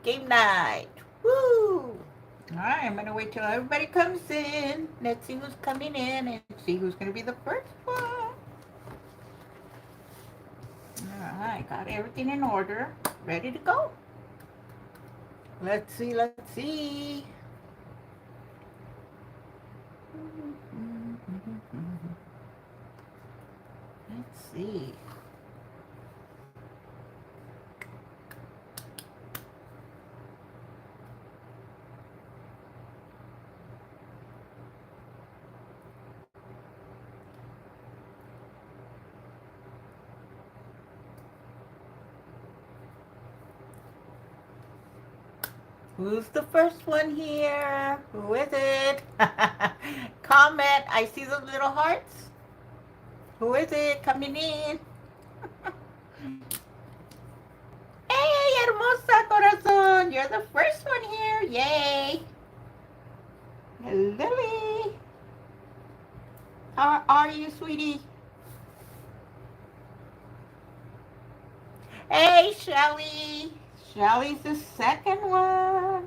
Game night. Woo! Alright, I'm gonna wait till everybody comes in. Let's see who's coming in and see who's gonna be the first one. Alright, got everything in order. Ready to go. Let's see, let's see. Let's see. Who's the first one here? Who is it? Comment. I see those little hearts. Who is it coming in? Hey, hermosa corazón. You're the first one here. Yay. Lily. How are you, sweetie? Hey, Shelly. Shelly's the second one.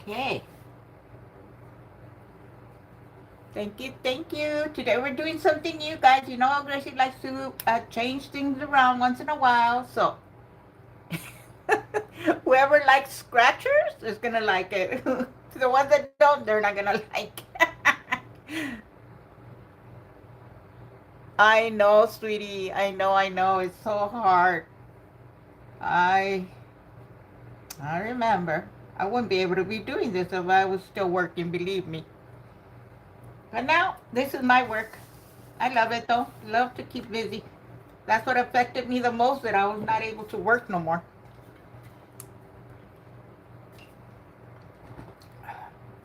Okay. Thank you, thank you. Today we're doing something new, guys. You know how Gracie likes to change things around once in a while. So, whoever likes scratchers is going to like it. The ones that don't, they're not going to like it. I know, sweetie. I know. It's so hard. I remember. I wouldn't be able to be doing this if I was still working, believe me. But now, this is my work. I love it, though. Love to keep busy. That's what affected me the most, that I was not able to work no more.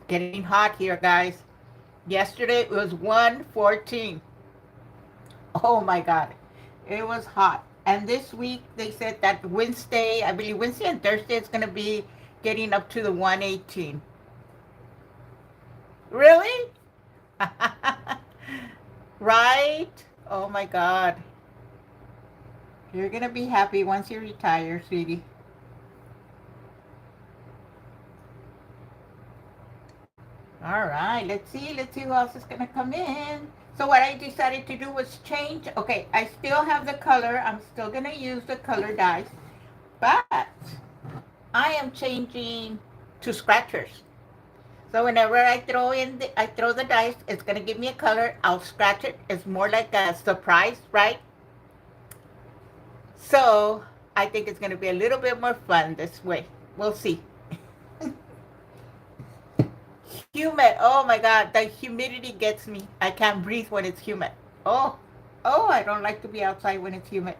Getting hot here, guys. Yesterday, it was 114. Oh, my God. It was hot. And this week, they said that Wednesday, I believe Wednesday and Thursday, it's going to be getting up to the 118. Really? Right? Oh my God. You're going to be happy once you retire, sweetie. All right, let's see who else is going to come in. So what I decided to do was change. Okay, I still have the color. I'm still going to use the color dice. But I am changing to scratchers. So whenever I throw the dice, it's gonna give me a color. I'll scratch it. It's more like a surprise, right? So I think it's gonna be a little bit more fun this way. We'll see. Humid. Oh my God, the humidity gets me. I can't breathe when it's humid. Oh, I don't like to be outside when it's humid.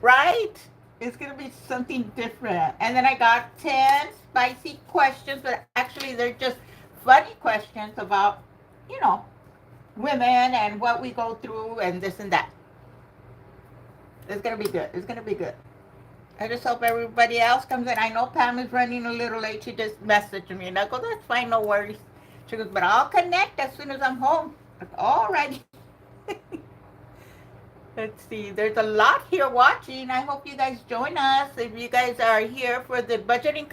Right? It's going to be something different. And then I got 10 spicy questions, but actually they're just funny questions about, you know, women and what we go through and this and that. It's going to be good. It's going to be good. I just hope everybody else comes in. I know Pam is running a little late. She just messaged me. And I go, that's fine, no worries. She goes, but I'll connect as soon as I'm home. All right. Let's see. There's a lot here watching. I hope you guys join us. If you guys are here for the budgeting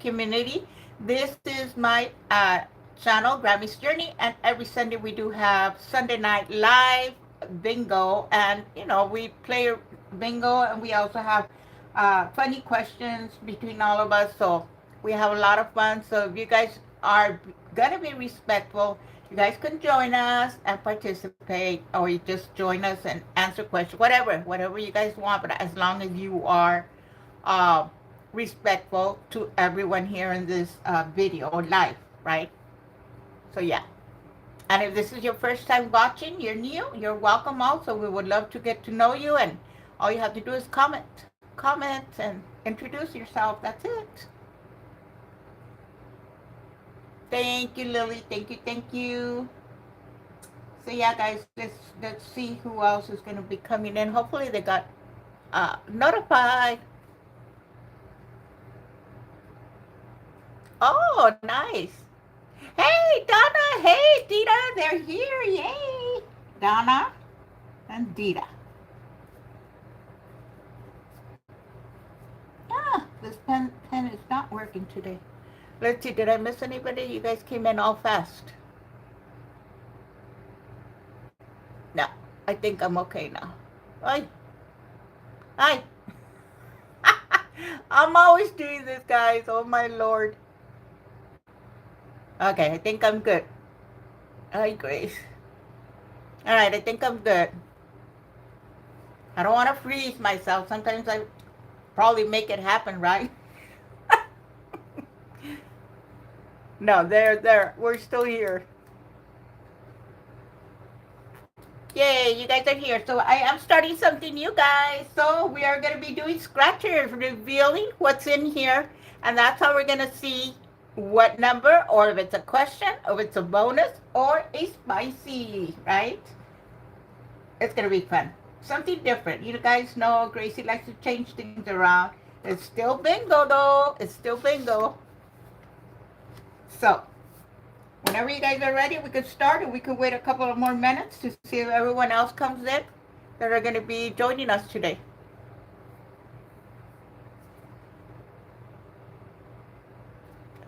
community, this is my channel, Grammy's Journey. And every Sunday we do have Sunday night live bingo. And, you know, we play bingo and we also have funny questions between all of us. So we have a lot of fun. So if you guys are going to be respectful, you guys can join us and participate, or you just join us and answer questions, whatever you guys want, but as long as you are respectful to everyone here in this video or live, right? So yeah. And if this is your first time watching, you're new, you're welcome also. We would love to get to know you, and all you have to do is comment and introduce yourself. That's it. Thank you, Lily. Thank you. So yeah, guys, let's see who else is going to be coming in. Hopefully they got notified. Oh, nice. Hey, Donna. Hey, Dita. They're here. Yay. Donna and Dita. Ah, this pen is not working today. Let's see. Did I miss anybody? You guys came in all fast. No, I think I'm okay now. Hi. Hi. I'm always doing this, guys. Oh, my Lord. Okay, I think I'm good. Hi, Grace. All right, I think I'm good. I don't want to freeze myself. Sometimes I probably make it happen, right? No, there. We're still here. Yay, you guys are here. So I am starting something new, guys. So we are going to be doing scratchers, revealing what's in here. And that's how we're going to see what number, or if it's a question, or if it's a bonus, or a spicy, right? It's going to be fun. Something different. You guys know Gracie likes to change things around. It's still bingo, though. It's still bingo. So whenever you guys are ready, we could start, and we could wait a couple of more minutes to see if everyone else comes in that are going to be joining us today.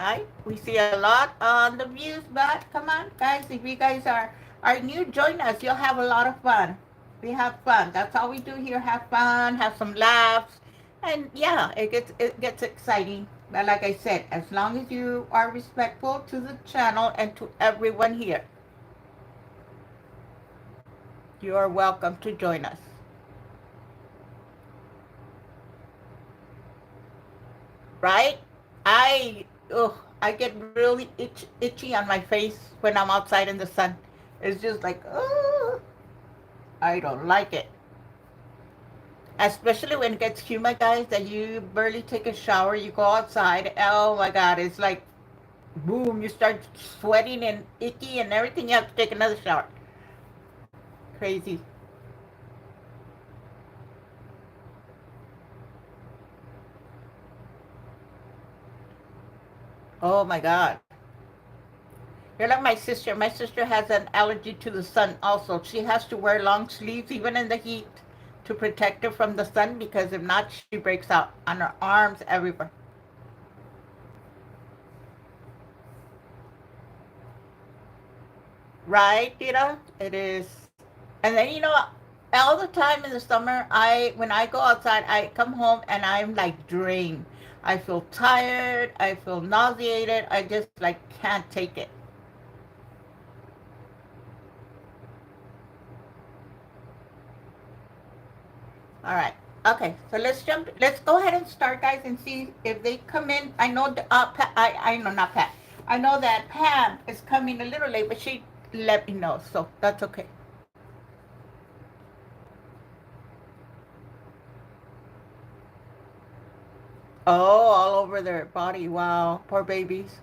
Right? We see a lot on the views, but come on, guys. If you guys are new, join us. You'll have a lot of fun. We have fun. That's all we do here. Have fun, have some laughs, and yeah, it gets exciting. But like I said, as long as you are respectful to the channel and to everyone here, you are welcome to join us. Right? I get really itchy on my face when I'm outside in the sun. It's just like, oh, I don't like it. Especially when it gets humid, guys, that you barely take a shower, you go outside. Oh my God, it's like, boom, you start sweating and icky and everything. You have to take another shower. Crazy. Oh my God. You're like my sister. My sister has an allergy to the sun also. She has to wear long sleeves even in the heat to protect her from the sun, because if not, she breaks out on her arms, everywhere. Right, Tita? It is. And then, all the time in the summer, when I go outside, I come home and I'm like drained. I feel tired. I feel nauseated. I just like can't take it. All right. Okay. So let's jump. Let's go ahead and start, guys, and see if they come in. I know. I know, not Pat. I know that Pam is coming a little late, but she let me know, so that's okay. Oh, all over their body. Wow. Poor babies.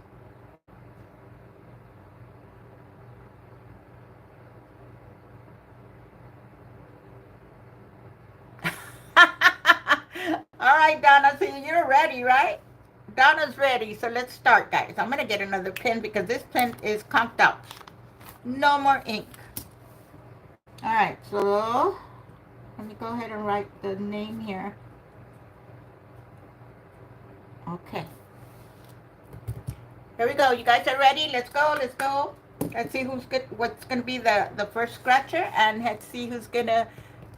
All right, Donna. So you're ready, right? Donna's ready. So let's start, guys. I'm gonna get another pen because this pen is conked out. No more ink. All right. So let me go ahead and write the name here. Okay. Here we go. You guys are ready? Let's go. Let's go. Let's see what's gonna be the first scratcher, and let's see who's gonna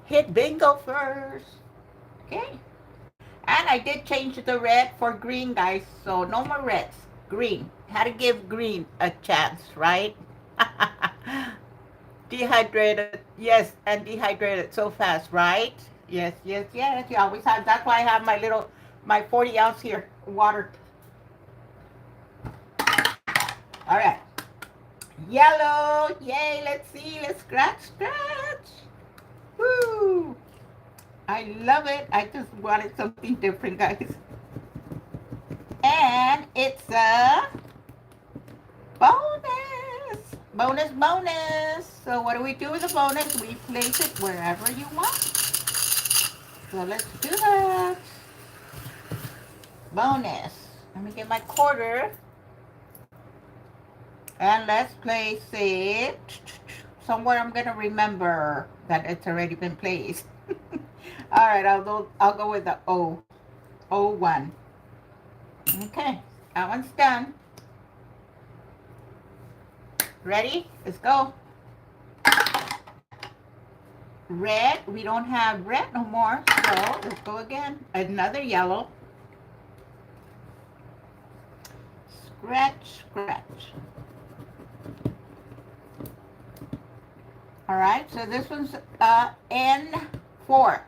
hit bingo first. Okay. And I did change the red for green, guys. So no more reds. Green. Had to give green a chance, right? Dehydrated. Yes, and dehydrated so fast, right? Yes, yes, yes. You always have. That's why I have my 40 ounce here, water. All right. Yellow. Yay. Let's see. Let's scratch, scratch. Woo. I love it. I just wanted something different, guys. And it's a bonus. Bonus, bonus. So what do we do with the bonus? We place it wherever you want. So let's do that. Bonus. Let me get my quarter. And let's place it somewhere I'm gonna remember that it's already been placed. All right, I'll go with the O1. Okay, that one's done. Ready? Let's go. Red, we don't have red no more, so let's go again. Another yellow. Scratch, scratch. All right, so this one's N4.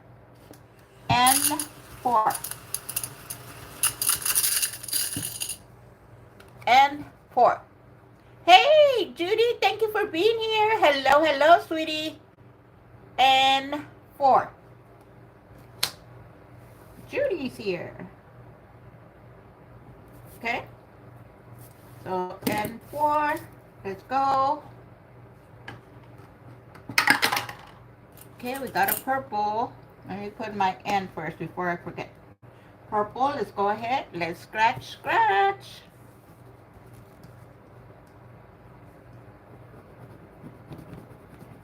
N4. N4. Hey, Judy, thank you for being here. Hello, hello, sweetie. N4. Judy's here. Okay. So N4. Let's go. Okay, we got a purple. Let me put my N first before I forget. Purple, let's go ahead. Let's scratch, scratch.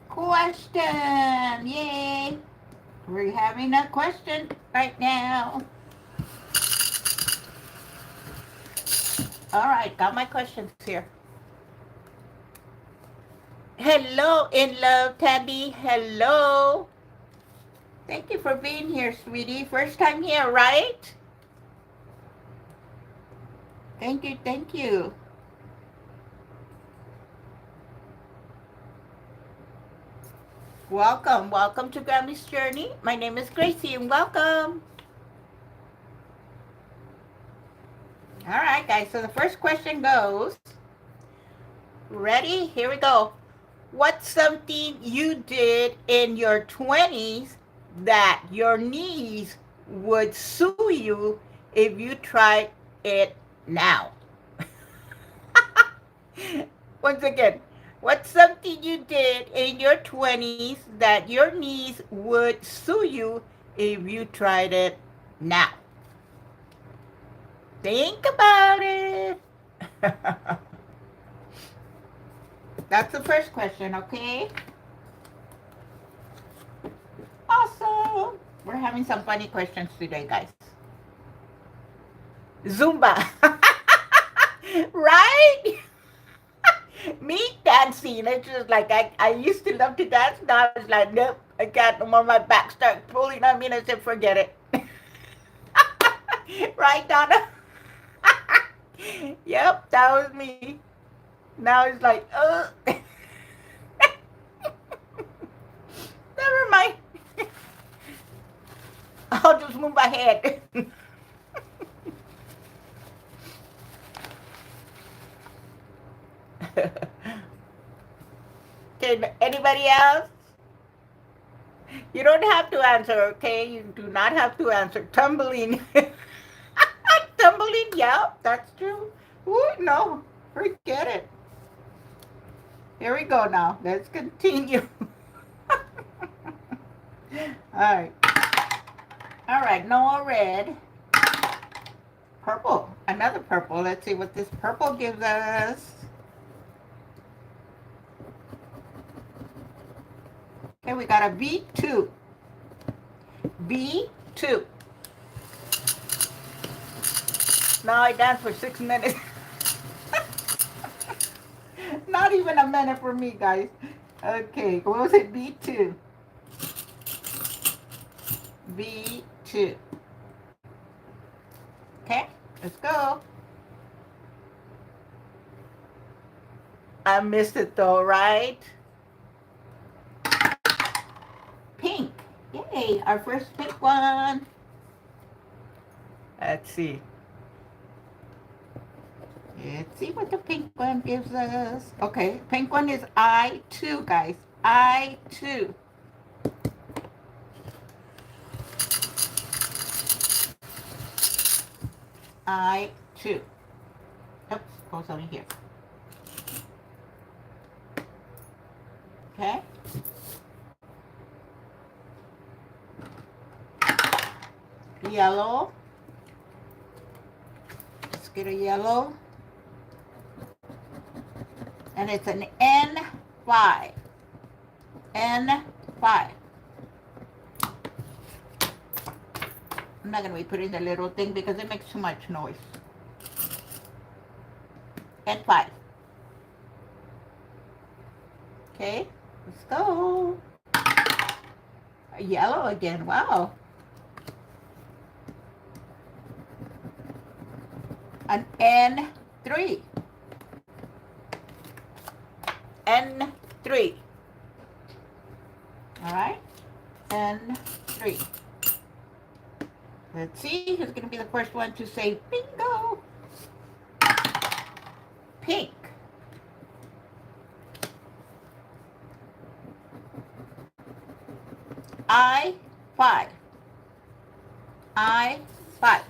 Question. Yay. We're having a question right now. All right, got my questions here. Hello, in love, Tandy. Hello. Thank you for being here, sweetie. First time here, right? Thank you, thank you. Welcome, welcome to Grammy's Journey. My name is Gracie and welcome. All right, guys, so the first question goes, ready? Here we go. What's something you did in your 20s that your niece would sue you if you tried it now? Once again, what's something you did in your 20s that your niece would sue you if you tried it now? Think about it. That's the first question, okay? Awesome. We're having some funny questions today, guys. Zumba. Right? Me dancing. It's just like I used to love to dance. Now it's like, nope, I can't no more. My back starts pulling on me and I said, forget it. Right, Donna? Yep, that was me. Now it's like, never mind. I'll just move my head. Okay, anybody else? You don't have to answer, okay? You do not have to answer. Tumbling. Tumbling, yeah, that's true. Ooh, no, forget it. Here we go now. Let's continue. All right, no red. Purple, another purple. Let's see what this purple gives us. Okay, we got a B2. B2. Now I danced for 6 minutes. Not even a minute for me, guys. Okay, what was it? B2. B2. Okay, let's go. I missed it though, right? Pink. Yay, our first pink one. Let's see. Let's see what the pink one gives us. Okay, pink one is I2, guys. I2. I2. Oops, goes over here. Okay. Yellow. Let's get a yellow. And it's an N5. N5. I'm not going to be putting the little thing because it makes too much noise. N5. Okay, let's go. Yellow again, wow. An N3. N3. All right, N3. Let's see who's going to be the first one to say bingo. Pink. I5. I5.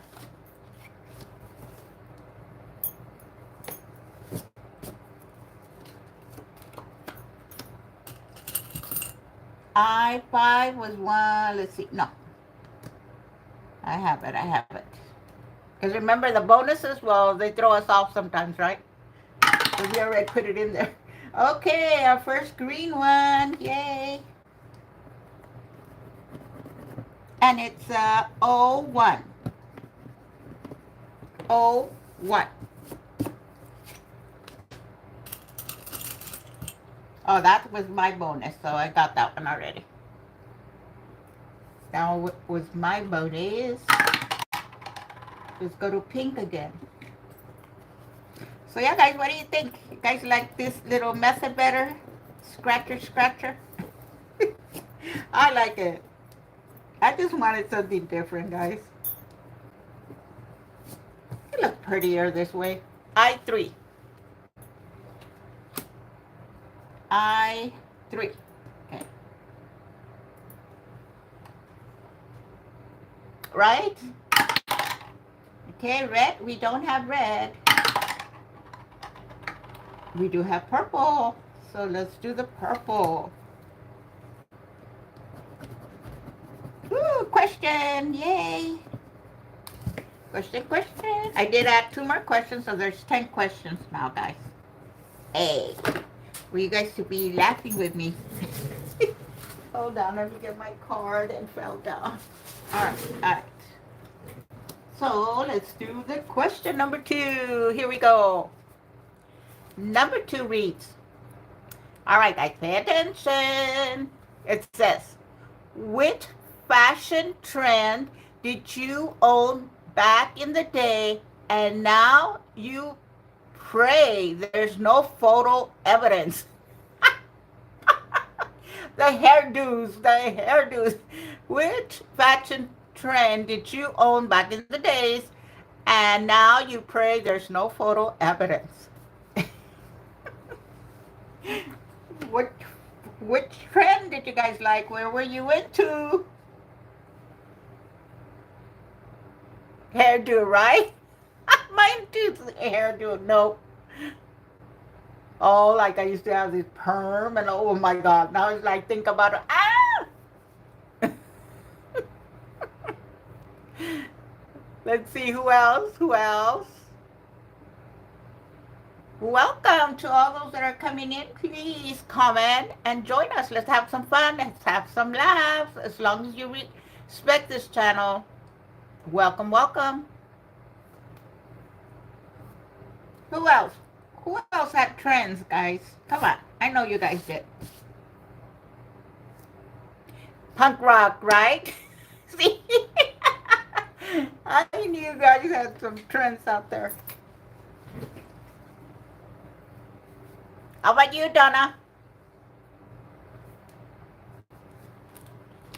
I5 was one, let's see, no. I have it. Because remember the bonuses, well, they throw us off sometimes, right? So we already put it in there. Okay, our first green one, yay. And it's O1. O1. Oh, that was my bonus, so I got that one already. Now, what was my bonus? Let's go to pink again. So yeah, guys, what do you think? You guys like this little method better? Scratcher. I like it. I just wanted something different, guys. It looks prettier this way. I3. I3. Okay. Right? Okay, red. We don't have red. We do have purple. So let's do the purple. Ooh, question. Yay. Question. I did add 2 more questions, so there's 10 questions now, guys. Hey. For you guys to be laughing with me. Hold on, let me get my card and fell down. All right. So let's do the question number 2. Here we go. Number 2 reads, all right, guys, pay attention. It says, which fashion trend did you own back in the day and now you pray there's no photo evidence? The hairdos. Which fashion trend did you own back in the days and now you pray there's no photo evidence? Which trend did you guys like? Where were you into? Hairdo, right? Mine too, hairdo. No. Oh, like I used to have this perm and oh my God. Now it's like, think about it. Ah! Let's see, who else? Welcome to all those that are coming in. Please comment and join us. Let's have some fun. Let's have some laughs. As long as you respect this channel. Welcome. Who else? Who else had trends, guys? Come on. I know you guys did. Punk rock, right? See? I knew you guys had some trends out there. How about you, Donna?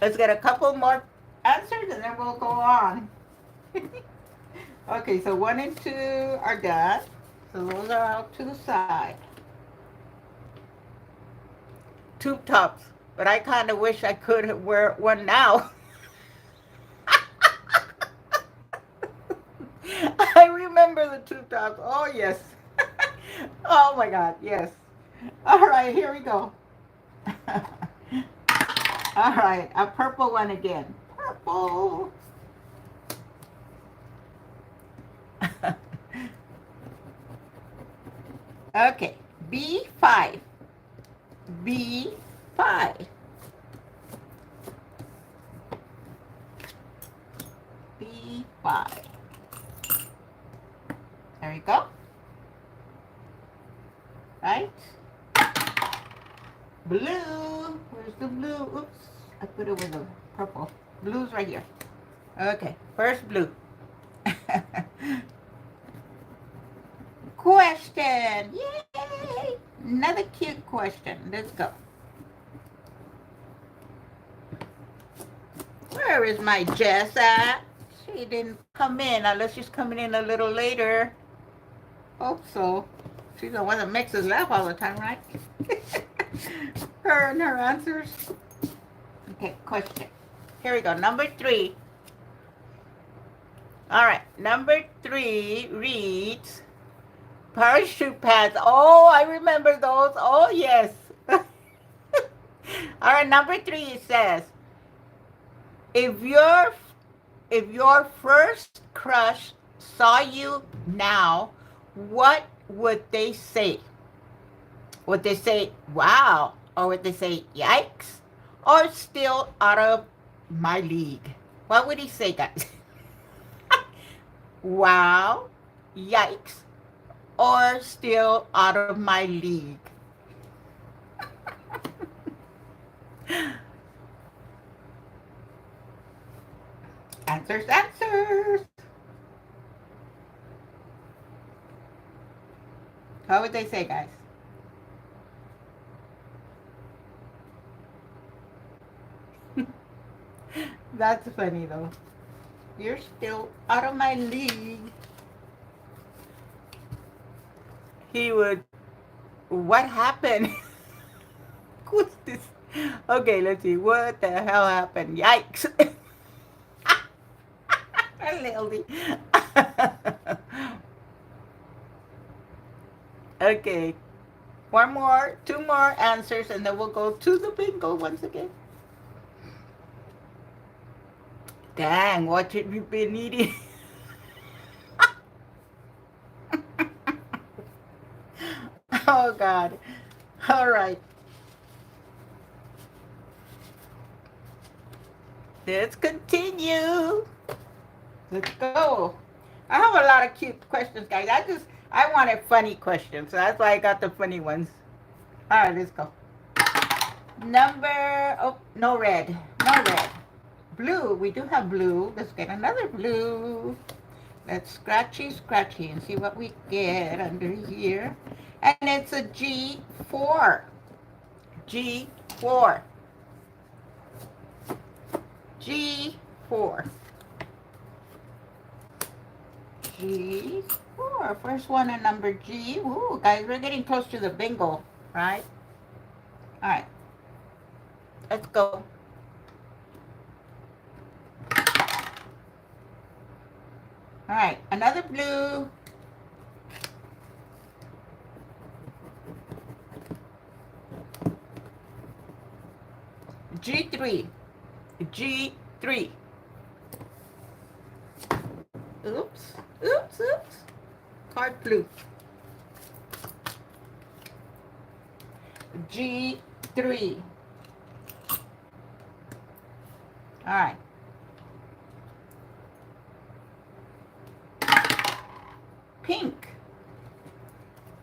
Let's get a couple more answers and then we'll go on. Okay, so 1 and 2 are done. So those are out to the side. Tube tops. But I kind of wish I could wear one now. I remember the tube tops. Oh, yes. Oh, my God. Yes. All right, here we go. All right, a purple one again. Purple. Okay, B5. B5. B5. There you go. Right? Blue. Where's the blue? Oops. I put it with the purple. Blue's right here. Okay. First blue. Question. Yay! Another cute question. Let's go. Where is my Jess at? She didn't come in unless she's coming in a little later. Hope so. She's the one that makes us laugh all the time, right? Her and her answers. Okay, question. Here we go. Number 3. All right. Number 3 reads, parachute pads. Oh, I remember those. Oh, yes. All right. Number 3 says, if your first crush saw you now, what would they say? Would they say, wow? Or would they say, yikes? Or still out of my league? What would he say, guys? Wow, yikes, or still out of my league? Answers, answers. How would they say, guys? That's funny, though. You're still out of my league. He would, what happened? What's this? Okay, let's see. What the hell happened? Yikes. Lily. Okay. One more, 2 more answers, and then we'll go to the bingo once again. Dang, what have you been eating? Oh, God. All right. Let's continue. Let's go. I have a lot of cute questions, guys. I wanted funny questions, so that's why I got the funny ones. All right, let's go. Oh, no red. No red. Blue. We do have blue. Let's get another blue. Let's scratchy and see what we get under here. And it's a G4. G4. G4. G4. First one in number G. Ooh, guys, we're getting close to the bingo, right? All right. Let's go. All right, another blue. G3. G3. Oops. Oops, oops. Card blue. G3. All right. Pink.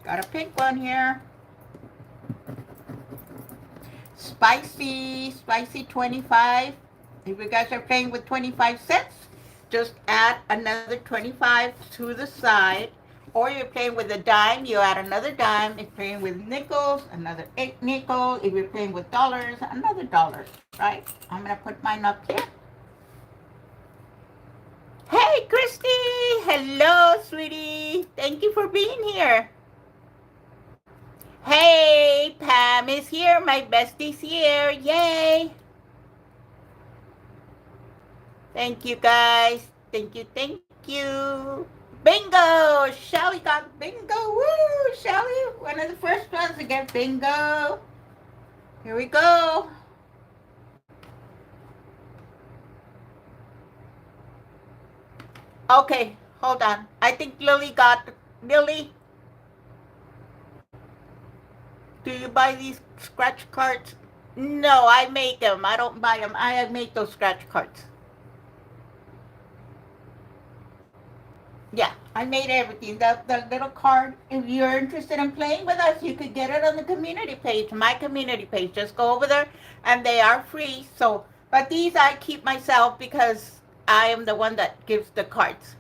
Got a pink one here. Spicy 25. If you guys are playing with 25 cents, just add another 25 to the side. Or you're playing with a dime, you add another dime. If you're playing with nickels, another 8 nickel. If you're playing with dollars, another dollar, right? I'm going to put mine up here. Hey, Christy! Hello, sweetie. Thank you for being here. Hey, Pam is here. My bestie's here. Yay! Thank you, guys. Thank you, thank you. Bingo! Shelly got bingo. Woo! Shelly, one of the first ones to get bingo. Here we go. Okay, hold on. I think Lily got... Lily? Do you buy these scratch cards? No, I make them. I don't buy them. I make those scratch cards. Yeah, I made everything. The little card. If you're interested in playing with us, you could get it on the community page, my community page. Just go over there, and they are free. So, but these I keep myself because I am the one that gives the cards.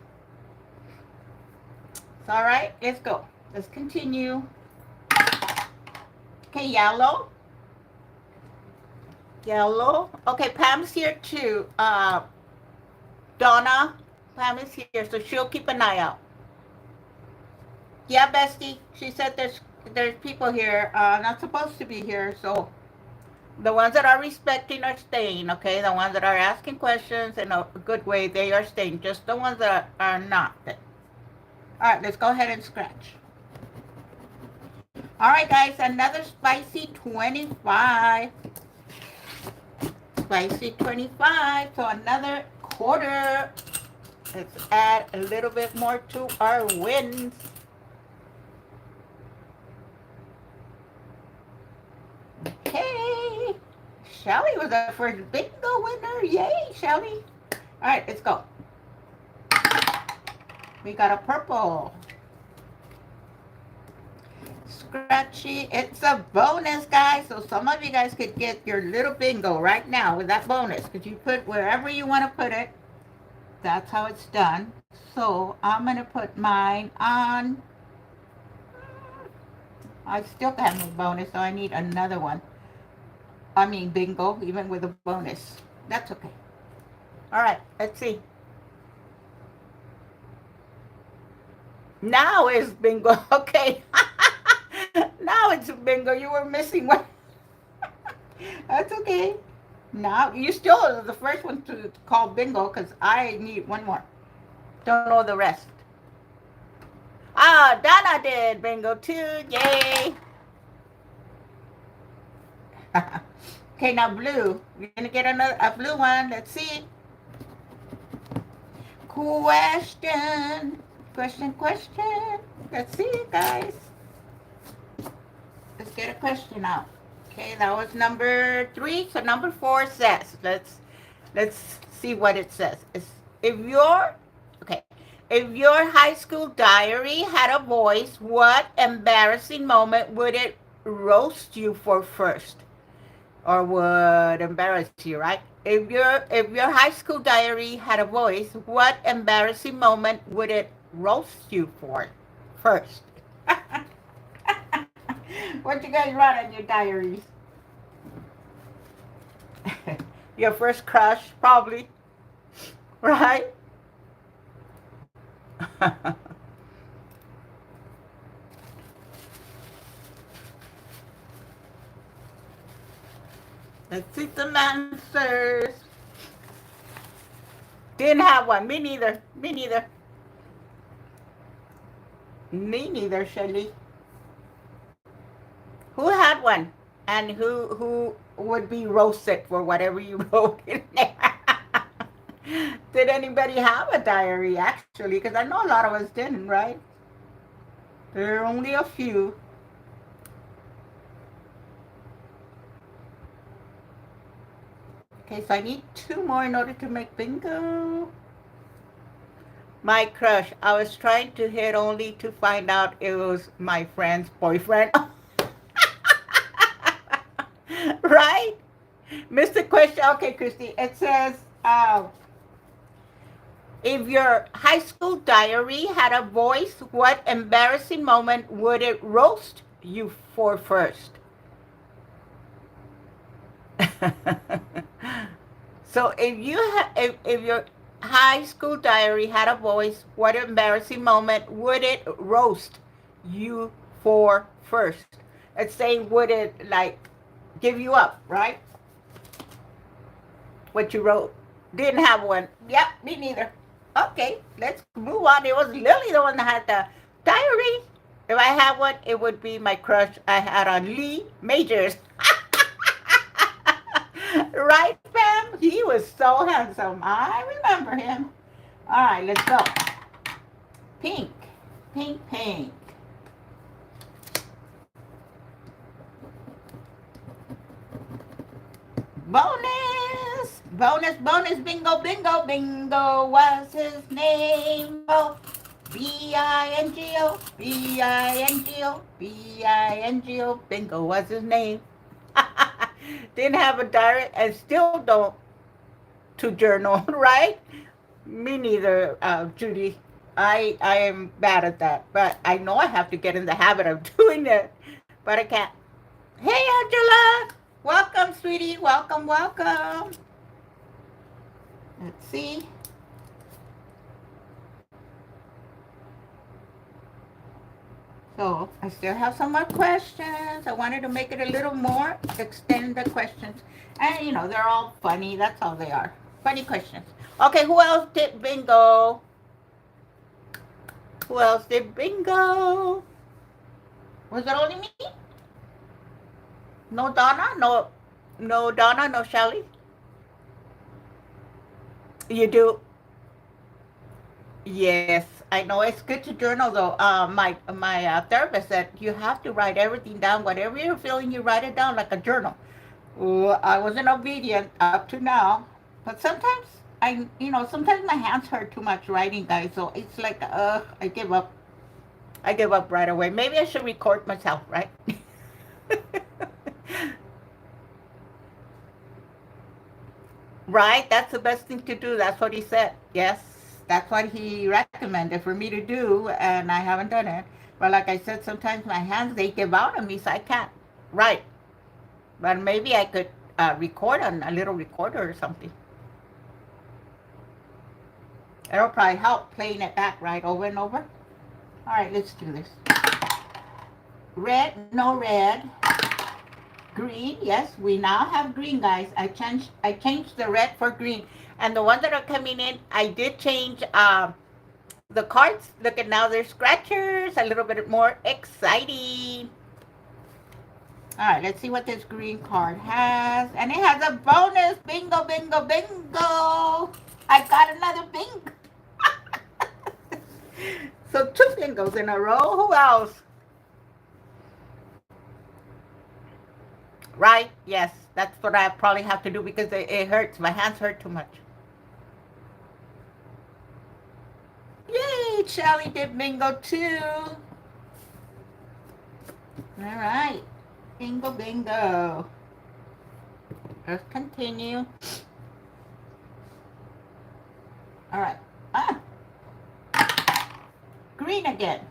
All right, let's go. Let's continue. Okay, yellow. Yellow. Okay, Pam's here too. Donna. Pam is here, so she'll keep an eye out. Yeah, Bestie. She said there's people here not supposed to be here, so the ones that are respecting are staying, okay? The ones that are asking questions in a good way, they are staying. Just the ones that are not. All right, let's go ahead and scratch. All right, guys, another spicy 25. Spicy 25, so another quarter. Let's add a little bit more to our wins. Okay. Shelly was our first bingo winner. Yay, Shelly. All right, let's go. We got a purple. Scratchy. It's a bonus, guys. So some of you guys could get your little bingo right now with that bonus. Because you put wherever you want to put it. That's how it's done. So I'm going to put mine on. I still got my bonus, so I need another one. I mean bingo, even with a bonus. That's okay. All right, let's see. Now is bingo. Okay. Now it's bingo. You were missing one. That's okay. Now you still are the first one to call bingo because I need one more. Don't know the rest. Ah, Donna did bingo too. Yay. Okay, now blue. We're gonna get a blue one. Let's see. Question. Let's see, guys. Let's get a question out. Okay, that was number 3. So number 4 says, let's see what it says. If your high school diary had a voice, what embarrassing moment would it roast you for first? Or would embarrass you, right? If your high school diary had a voice, what embarrassing moment would it roast you for first? What you guys write on your diaries? Your first crush, probably, right? Let's see some answers. Didn't have one. Me neither. Shelly. Who had one? And who would be roasted for whatever you wrote in there? Did anybody have a diary, actually? Because I know a lot of us didn't, right? There are only a few. Okay, so I need 2 more in order to make bingo. My crush. I was trying to hit only to find out it was my friend's boyfriend. Right? Mr. Question. Okay, Christy. It says, if your high school diary had a voice, what embarrassing moment would it roast you for first? So if your high school diary had a voice, what embarrassing moment would it roast you for first? It's saying, would it like give you up, right? What you wrote. Didn't have one. Yep, me neither. Okay, let's move on. It was Lily the one that had the diary. If I had one, it would be my crush I had on Lee Majors. Right, fam? He was so handsome. I remember him. All right, let's go. Pink. Bonus! Bonus, bonus, bingo, bingo, bingo was his name. Oh, B-I-N-G-O, B-I-N-G-O, B-I-N-G-O, bingo was his name. Didn't have a diary and still don't to journal, right? Me neither, Judy. I am bad at that, but I know I have to get in the habit of doing it, but I can't. Hey, Angela! Welcome, sweetie. Welcome, welcome. Let's see. So I still have some more questions. I wanted to make it a little more, extend the questions. And you know, they're all funny. That's all they are. Funny questions. Okay, who else did bingo? Who else did bingo? Was it only me? No Donna? No Donna, no Shelly? You do? Yes, I know it's good to journal though. My therapist said you have to write everything down. Whatever you're feeling, you write it down like a journal. Well, I wasn't obedient up to now, but sometimes sometimes my hands hurt too much writing, guys. So it's like, I give up. I give up right away. Maybe I should record myself, right? Right? That's the best thing to do. That's what he said. Yes, that's what he recommended for me to do, and I haven't done it. But like I said, sometimes my hands they give out on me, so I can't write. But maybe I could record on a little recorder or something. It'll probably help playing it back right over and over. All right, let's do this. Red, no red. Green, yes, we now have green, guys. I changed the red for green. And the ones that are coming in, I did change the cards. Look at now, they're scratchers, a little bit more exciting. All right, let's see what this green card has. And it has a bonus. Bingo, bingo, bingo. I got another bingo. So 2 bingos in a row. Who else? Right? Yes, that's what I probably have to do because it hurts. My hands hurt too much. Yay, Shelly did bingo too. All right. Bingo, bingo. Let's continue. All right. Green again.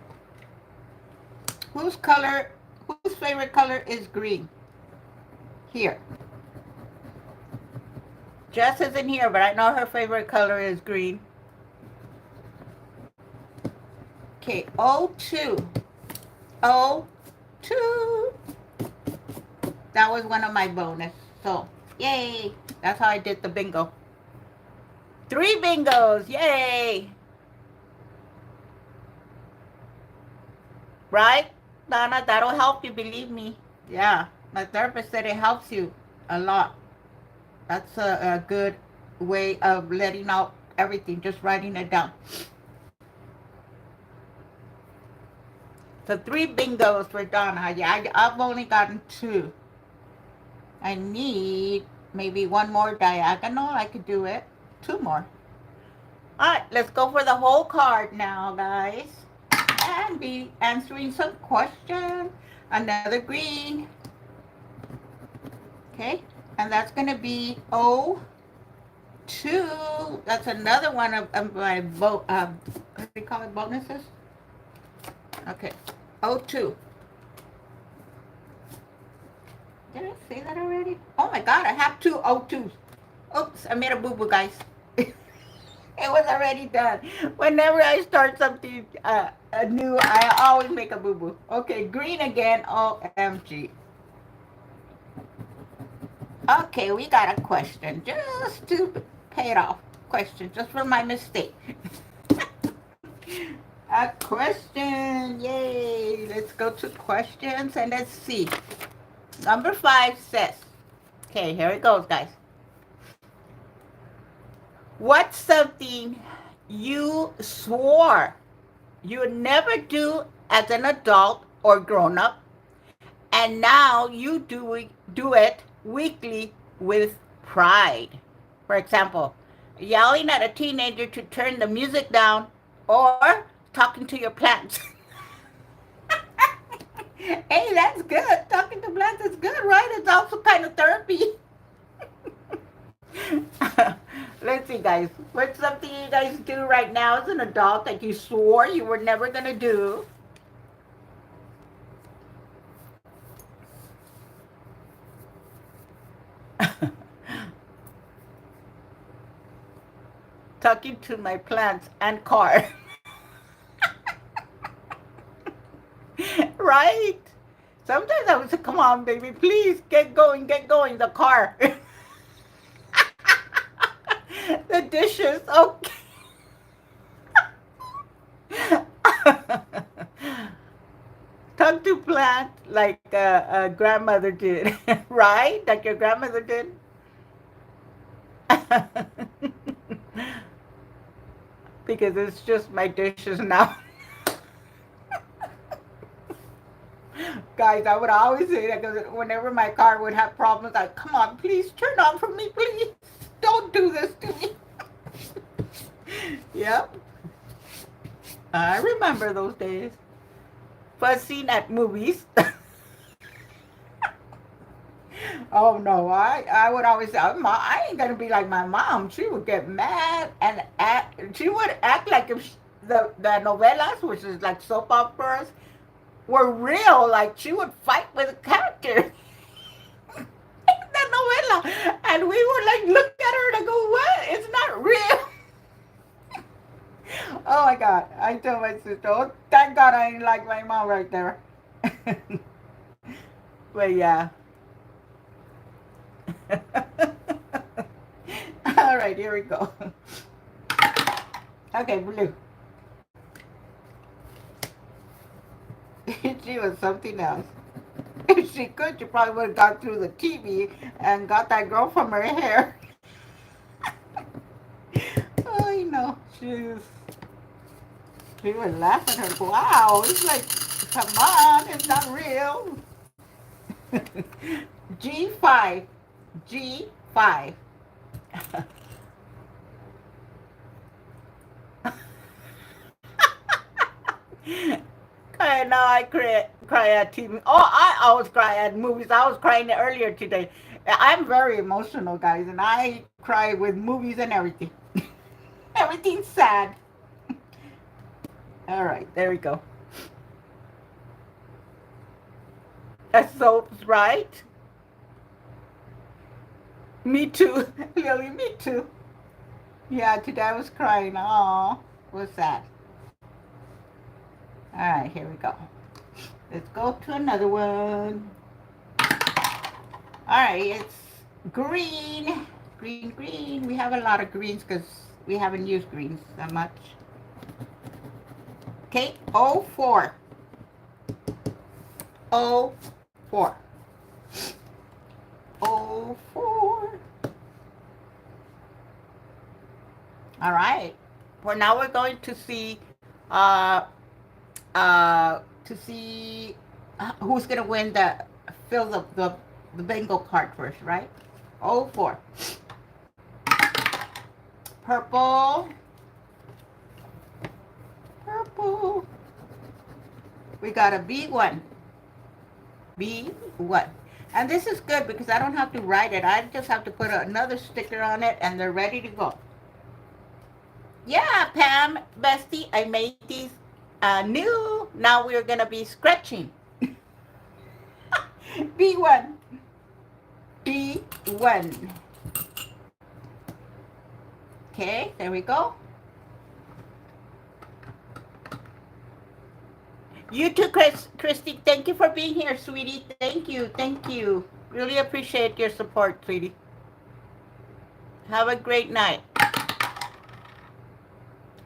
Whose favorite color is green? Here. Jess isn't here, but I know her favorite color is green. Okay, O2. O2. That was one of my bonus. So, yay. That's how I did the bingo. 3 bingos. Yay. Right, Donna? That'll help you, believe me. Yeah. My therapist said it helps you a lot. That's a good way of letting out everything, just writing it down. So 3 bingos for Donna. Yeah, I've only gotten 2. I need maybe 1 more diagonal. I could do it. 2 more. All right, let's go for the whole card now, guys. And be answering some questions. Another green. Okay, and that's going to be O2. That's another one of my, what do you call it, bonuses? Okay, O2. Did I say that already? Oh my God, I have 2 O2s. Oops, I made a boo-boo, guys. It was already done. Whenever I start something new, I always make a boo-boo. Okay, green again, OMG. Okay, we got a question just to pay it off. Question just for my mistake. A question, yay. Let's go to questions and let's see. Number 5 says, okay, here it goes, guys. What's something you swore you would never do as an adult or grown up, and now you do it weekly with pride. For example, yelling at a teenager to turn the music down or talking to your plants. Hey, that's good. Talking to plants is good, right? It's also kind of therapy. Let's see, guys. What's something you guys do right now as an adult that you swore you were never going to do? Talking to my plants and car. Right? Sometimes I would say, come on, baby, please get going, the car. The dishes, okay. Talk to plant like a grandmother did, right? Like your grandmother did. Because it's just my dishes now. Guys, I would always say that because whenever my car would have problems, like, come on, please turn on for me, please. Don't do this to me. Yep. I remember those days. First seen at movies. Oh no, I would always say, I ain't gonna be like my mom. She would get mad and she would act like if the novelas, which is like soap operas, were real. Like she would fight with a character in the novela, and we would like look at her and go, "What? It's not real." Oh my God! I told my sister, "Oh, thank God I ain't like my mom right there." But yeah. All right, here we go. Okay, Blue. She was something else. If she could, she probably would have gone through the TV and got that girl from her hair. Oh, you know, she would laugh at her. Wow, it's like, come on, it's not real. G5. G5. I know I cry at TV. Oh, I always cry at movies. I was crying earlier today. I'm very emotional, guys, and I cry with movies and everything. Everything's sad. All right, there we go. That's soaps, right? Me too, Lily. Me too. Yeah, today I was crying. Oh, what's that? All right, here we go. Let's go to another one. All right, it's green. Green, green. We have a lot of greens because we haven't used greens that much. Okay, 04. 04. 04. All right. Well, now we're going to see who's going to win fill the bingo card first, right? 04. Purple. Purple. We got a B1. B1. And this is good because I don't have to write it. I just have to put another sticker on it and they're ready to go. Yeah, Pam, bestie, I made these new. Now we're going to be scratching. B1. B1. Okay, there we go. You too, Christy. Thank you for being here, sweetie. Thank you. Thank you. Really appreciate your support, sweetie. Have a great night.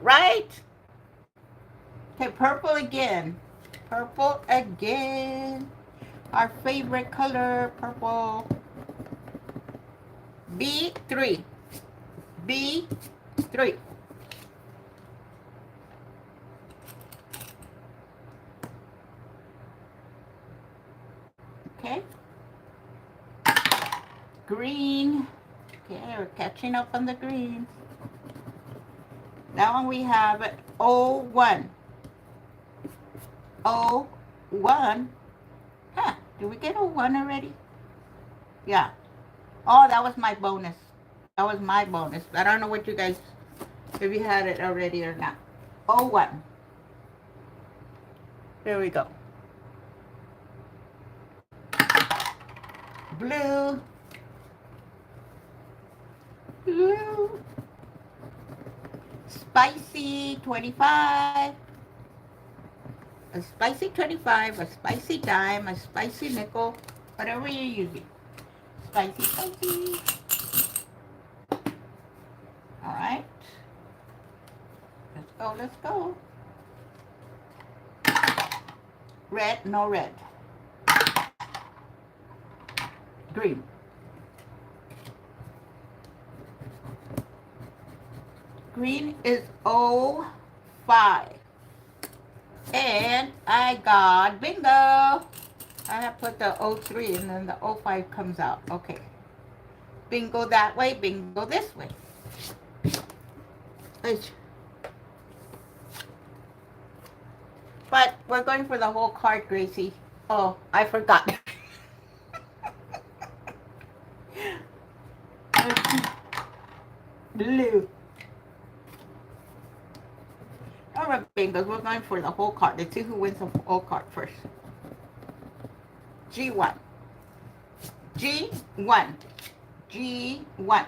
Right? Okay, purple again. Purple again. Our favorite color, purple. B3. B3. Okay. Green. Okay, we're catching up on the greens. That one we have 01. 01. Huh, did we get a 1 already? Yeah. Oh, that was my bonus. That was my bonus. I don't know what you guys, if you had it already or not. 01. There we go. Blue. Blue. Spicy 25. A spicy 25, a spicy dime, a spicy nickel, whatever you're using. Spicy, spicy. All right. Let's go, let's go. Red, no red. Green. Green is 05. And I got bingo. I have put the 03 and then the 05 comes out. Okay. Bingo that way, bingo this way. But we're going for the whole card, Gracie. Oh, I forgot. Blue. All right, bingos. We're going for the whole card. Let's see who wins the whole card first. G1. G1. G1.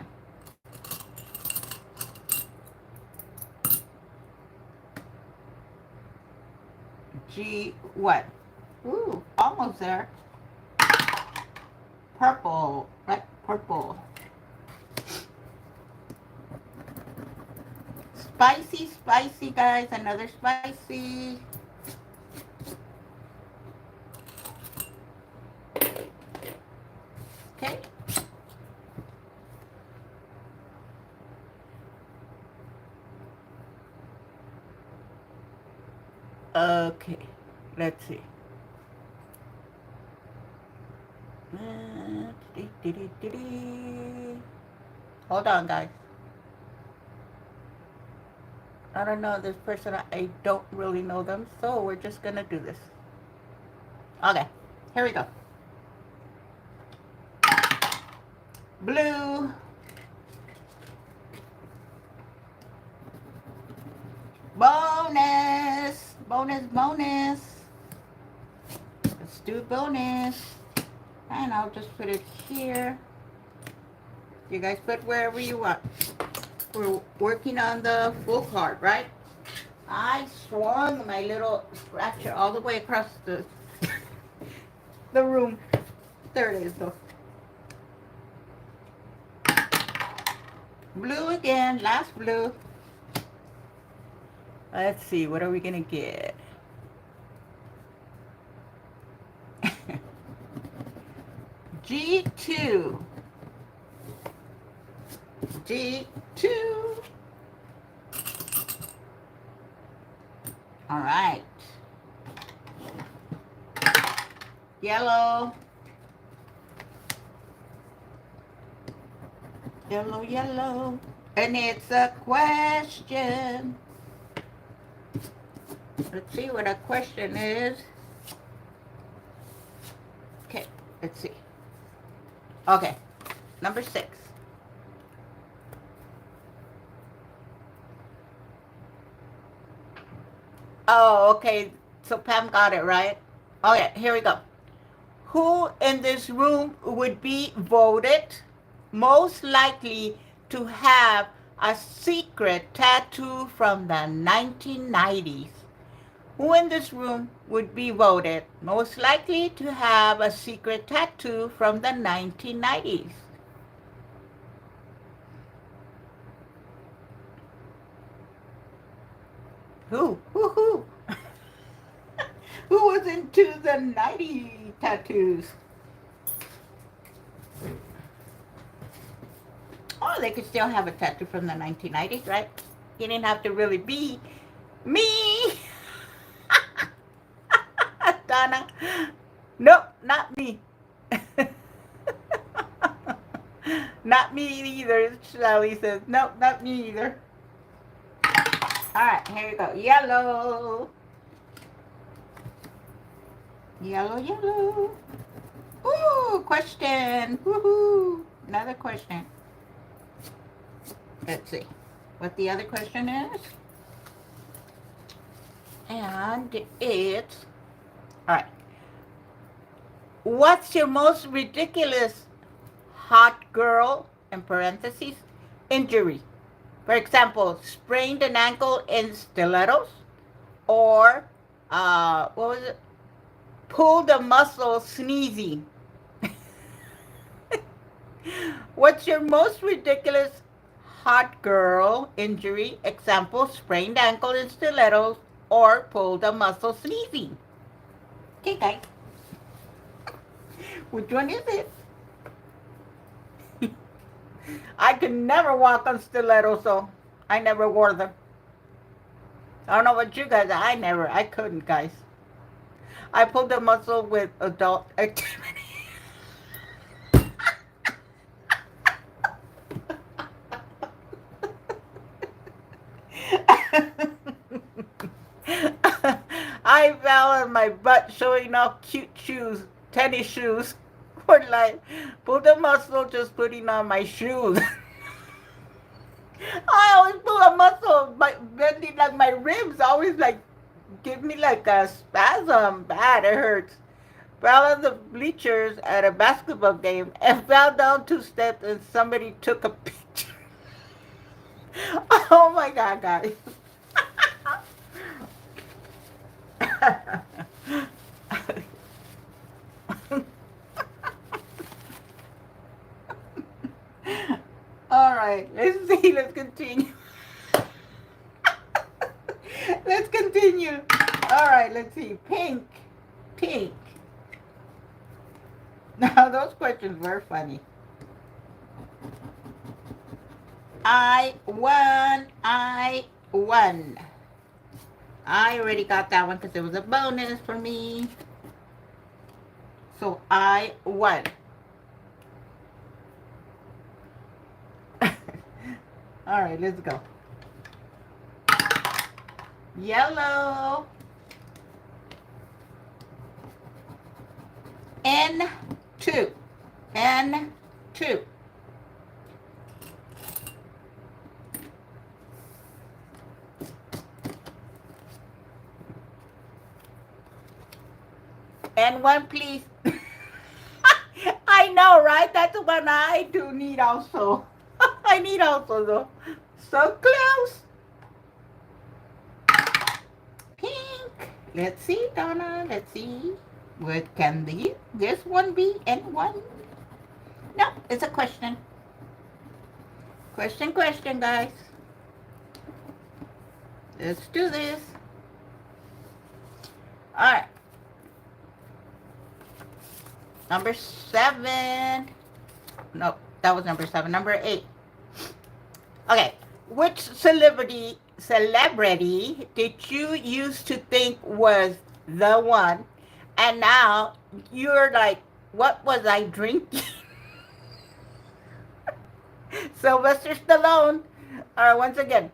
G1. Ooh, almost there. Purple. Right, purple. Spicy, spicy, guys. Another spicy. Okay. Okay. Let's see. Hold on, guys. I don't know this person. I don't really know them, so we're just gonna do this. Okay, here we go. Blue. Bonus. Bonus, bonus. Let's do bonus. And I'll just put it here. You guys put wherever you want. We're working on the full card, right? I swung my little scratcher all the way across the room. There it is, though. Blue again, last blue. Let's see, what are we gonna get? G2. G2. All right. Yellow. Yellow, yellow. And it's a question. Let's see what a question is. Okay, let's see. Okay, number 6. Oh, okay. So Pam got it, right? Okay, here we go. Who in this room would be voted most likely to have a secret tattoo from the 1990s? Who in this room would be voted most likely to have a secret tattoo from the 1990s? Who? Who? Who was into the 90s tattoos? Oh, they could still have a tattoo from the 1990s, right? You didn't have to really be me. Donna. Nope, not me. Not me either, Shelly says. Nope, not me either. Alright, here you go. Yellow. Yellow, yellow. Ooh, question. Woohoo. Another question. Let's see what the other question is. And it's, alright. What's your most ridiculous hot girl, in parentheses, injury? For example, sprained an ankle in stilettos, or what was it? Pulled a muscle sneezing. What's your most ridiculous hot girl injury? Example, sprained ankle in stilettos, or pulled a muscle sneezing. Okay, guys. Which one is it? I could never walk on stilettos, so I never wore them. I don't know about you guys. I couldn't, guys. I pulled a muscle with adult activity. I fell on my butt showing off cute shoes, tennis shoes. Or like, pulled a muscle just putting on my shoes. I always pull a muscle, bending like my ribs always like give me like a spasm. Bad, it hurts. Fell on the bleachers at a basketball game and fell down 2 steps and somebody took a picture. Oh my God, guys. All right, let's see. Let's continue. Let's continue. All right, let's see. Pink. Pink. Now, those questions were funny. I won. I won. I already got that one because it was a bonus for me. So I won. All right, let's go. Yellow. N2. N2. N1, please. I know, right? That's the one I do need also. I need also, though. So close. Pink. Let's see, Donna. Let's see. What can this one be? N1? No, it's a question. Question, guys. Let's do this. All right. Number 7. No, that was number 7. Number 8. Okay. Which celebrity did you used to think was the one, and now you're like, what was I drinking? Sylvester Stallone. All right, once again.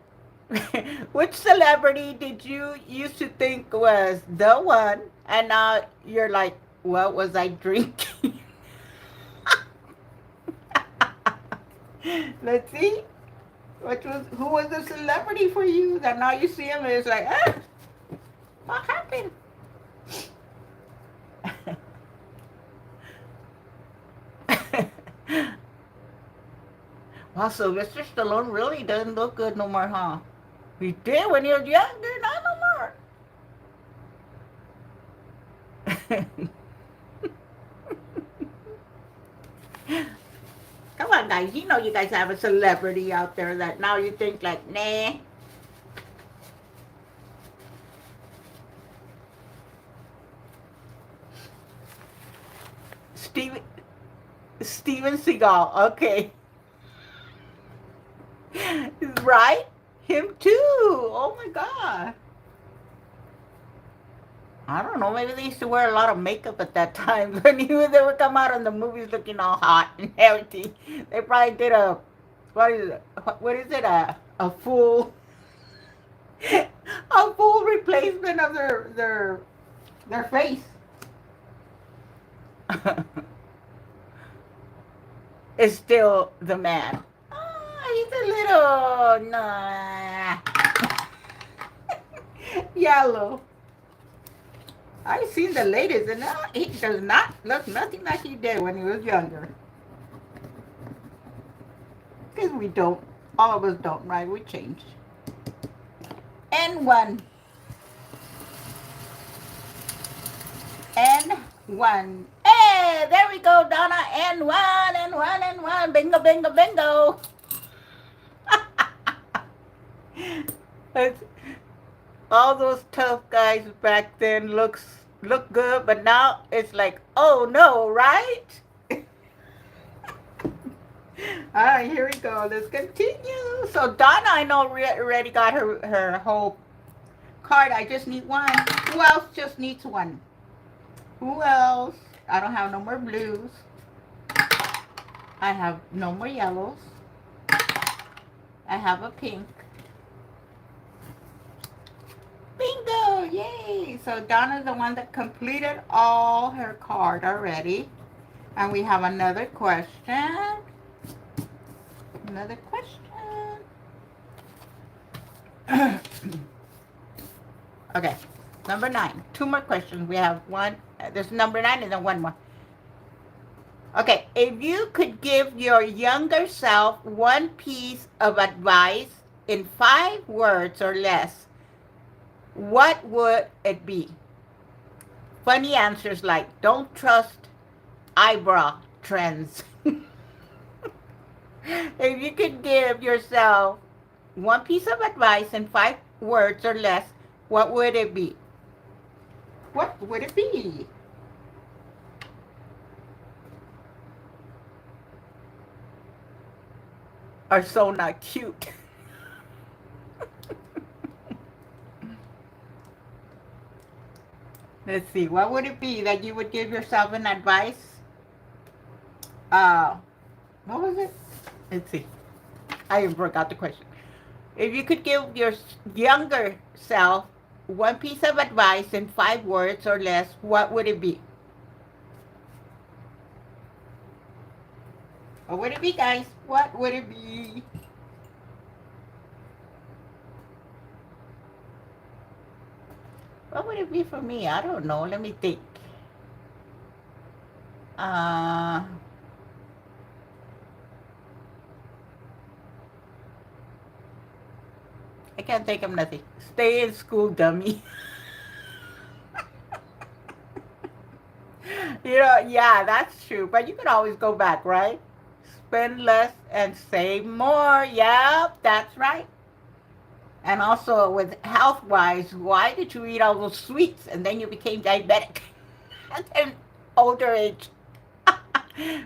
Which celebrity did you used to think was the one, and now you're like, what was I drinking? Let's see. Who was the celebrity for you that now you see him and it's like, what happened? Wow, Sylvester Stallone really doesn't look good no more, huh? He did when he was younger, not no more. Come on, guys. You know you guys have a celebrity out there that now you think like, nah. Steven Seagal. Okay. Right? Him too. Oh my God. I don't know. Maybe they used to wear a lot of makeup at that time. When they would come out in the movies looking all hot and everything. They probably did a what is it? What is it? A full a full replacement of their face. Is still the man. Oh, he's a little nah. Yellow. I seen the latest, and he does not look nothing like he did when he was younger. Because we don't, all of us don't, right? We change. N1. N1. Hey, there we go, Donna. N1, N1, N1. Bingo, bingo, bingo. All those tough guys back then look good, but now it's like, oh no, right? All right, here we go. Let's continue. So Donna, I know, already got her whole card. I just need one. Who else just needs one? Who else? I don't have no more blues. I have no more yellows. I have a pink. Bingo! Yay! So Donna's the one that completed all her card already. And we have another question. Another question. Okay, number 9. 2 more questions. We have one. There's number 9 and then one more. Okay, if you could give your younger self one piece of advice in 5 words or less, what would it be? Funny answers like, don't trust eyebrow trends. If you could give yourself one piece of advice in 5 words or less, what would it be? What would it be? Are so not cute. Let's see, what would it be that you would give yourself an advice? What was it? Let's see. I broke out the question. If you could give your younger self one piece of advice in 5 words or less, what would it be? What would it be, guys? What would it be? What would it be for me? I don't know. Let me think. I can't think of nothing. Stay in school, dummy. Yeah, that's true. But you can always go back, right? Spend less and save more. Yep, that's right. And also with health-wise, why did you eat all those sweets and then you became diabetic at an older age?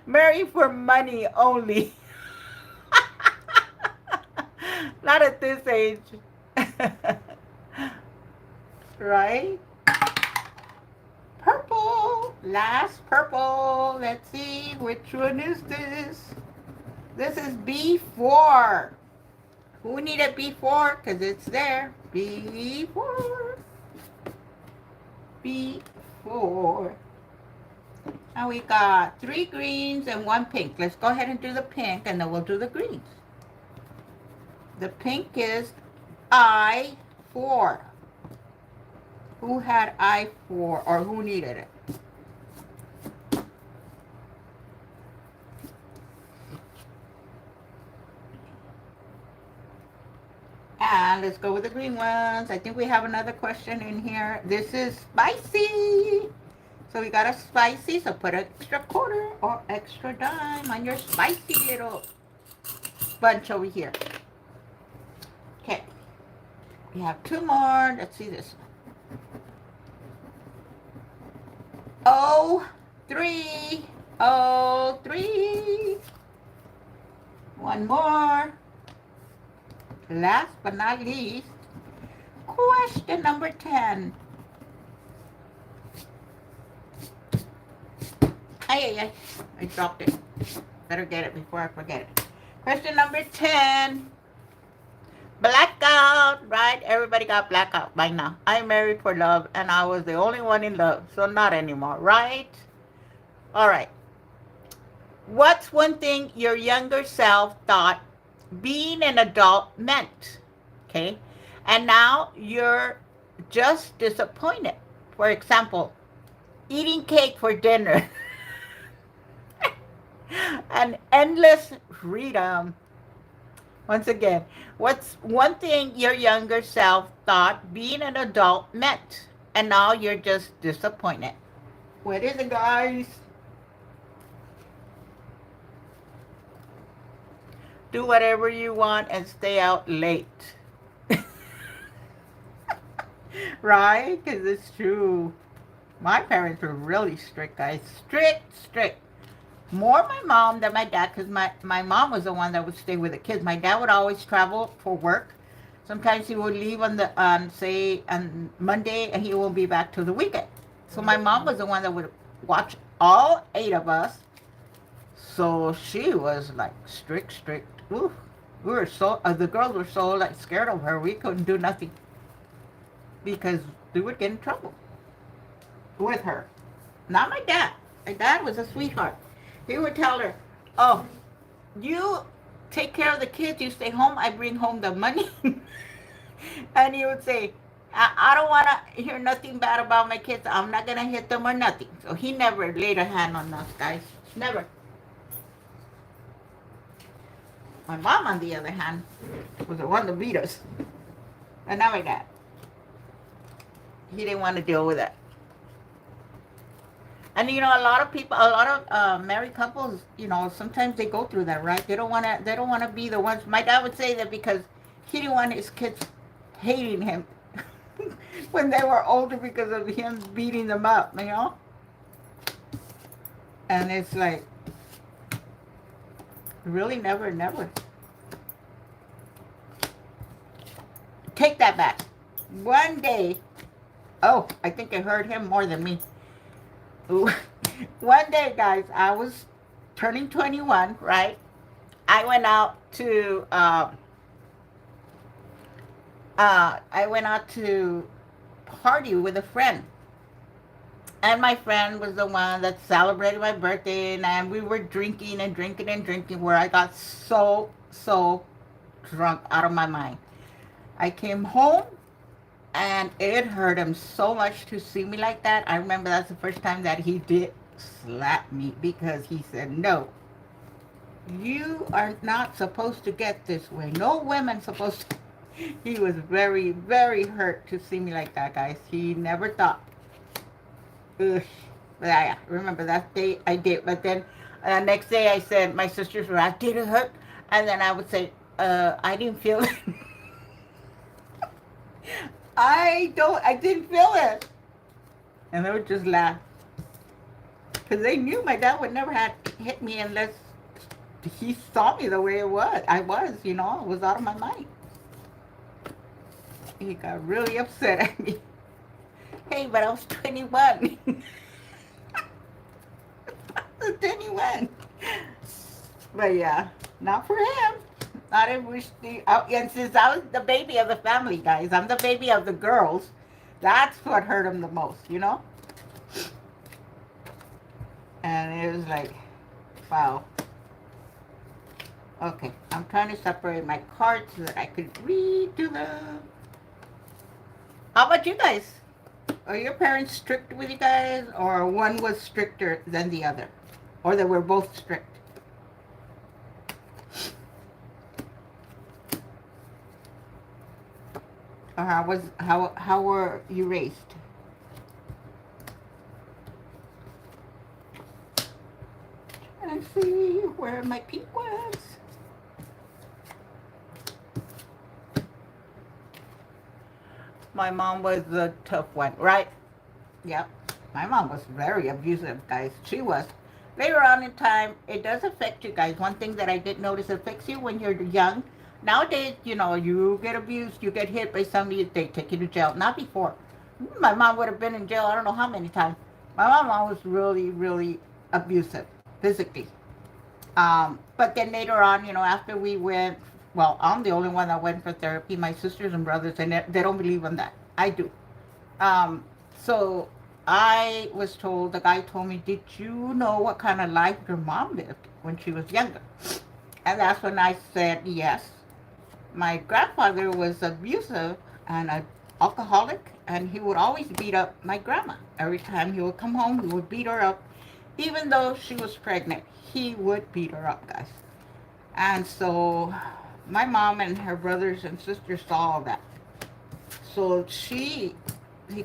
Marry for money only. Not at this age. Right? Purple. Last purple. Let's see, which one is this? This is B4. Who needed B4? Because it's there. B4. B4. And we got 3 greens and 1 pink. Let's go ahead and do the pink and then we'll do the greens. The pink is I4. Who had I4 or who needed it? And let's go with the green ones. I think we have another question in here. This is spicy. So we got a spicy, so put an extra quarter or extra dime on your spicy little bunch over here. Okay. We have 2 more. Let's see this one. 03. 03. One more. Last but not least, question number 10. Ay. I dropped it. Better get it before I forget it. Question number 10. Blackout, right? Everybody got blackout by now. I married for love, and I was the only one in love, so not anymore, right? All right. What's one thing your younger self thought being an adult meant? Okay. And now you're just disappointed. For example, eating cake for dinner, an endless freedom. Once again, what's one thing your younger self thought being an adult meant? And now you're just disappointed. What is it, guys? Do whatever you want and stay out late. Right? Because it's true. My parents were really strict, guys. Strict. More my mom than my dad, because my mom was the one that would stay with the kids. My dad would always travel for work. Sometimes he would leave say on Monday, and he won't be back till the weekend. So my mom was the one that would watch all 8 of us. So she was like strict. Ooh, we were so the girls were so like scared of her. We couldn't do nothing because we would get in trouble with her. Not my dad. My dad was a sweetheart. He would tell her, "Oh, you take care of the kids. You stay home. I bring home the money." And he would say, I don't want to hear nothing bad about my kids. I'm not going to hit them or nothing. So he never laid a hand on us, guys. Never. My mom, on the other hand, was the one that beat us. And not my dad. He didn't want to deal with that. And a lot of people, a lot of married couples, sometimes they go through that, right? They don't want to be the ones. My dad would say that because he didn't want his kids hating him when they were older because of him beating them up, And it's like, really never. Take that back. One day, I think it hurt him more than me. One day, guys, I was turning 21, right? I went out to party with a friend. And my friend was the one that celebrated my birthday, and we were drinking where I got so drunk out of my mind. I came home, and it hurt him so much to see me like that. I remember that's the first time that he did slap me because he said, "No, you are not supposed to get this way. No woman's supposed to." He was very, very hurt to see me like that, guys. He never thought. Ugh. But I remember that day I did. But then next day I said, my sisters were like, "Did it hurt?" And then I would say, I didn't feel it. I didn't feel it. And they would just laugh. Because they knew my dad would never have hit me unless he saw me the way I was. I was out of my mind. He got really upset at me. Hey, but I was 21. I was 21. But yeah, not for him. Not and since I was the baby of the family, guys, I'm the baby of the girls. That's what hurt him the most, And it was like, wow. Okay, I'm trying to separate my cards so that I could read to them. How about you guys? Are your parents strict with you guys, or one was stricter than the other? Or they were both strict? Or how were you raised? And see where my pink was. My mom was the tough one, right? Yep. My mom was very abusive, guys. She was. Later on in time, it does affect you guys. One thing that I did notice affects you when you're young. Nowadays, you get abused, you get hit by somebody, they take you to jail. Not before. My mom would have been in jail I don't know how many times. My mom was really, really abusive physically. But then later on, after we went, well, I'm the only one that went for therapy. My sisters and brothers, and they don't believe in that. I do. So I was told, the guy told me, did you know what kind of life your mom lived when she was younger? And that's when I said yes. My grandfather was abusive and an alcoholic, and he would always beat up my grandma. Every time he would come home, he would beat her up. Even though she was pregnant, he would beat her up, guys. And so my mom and her brothers and sisters saw all that. So he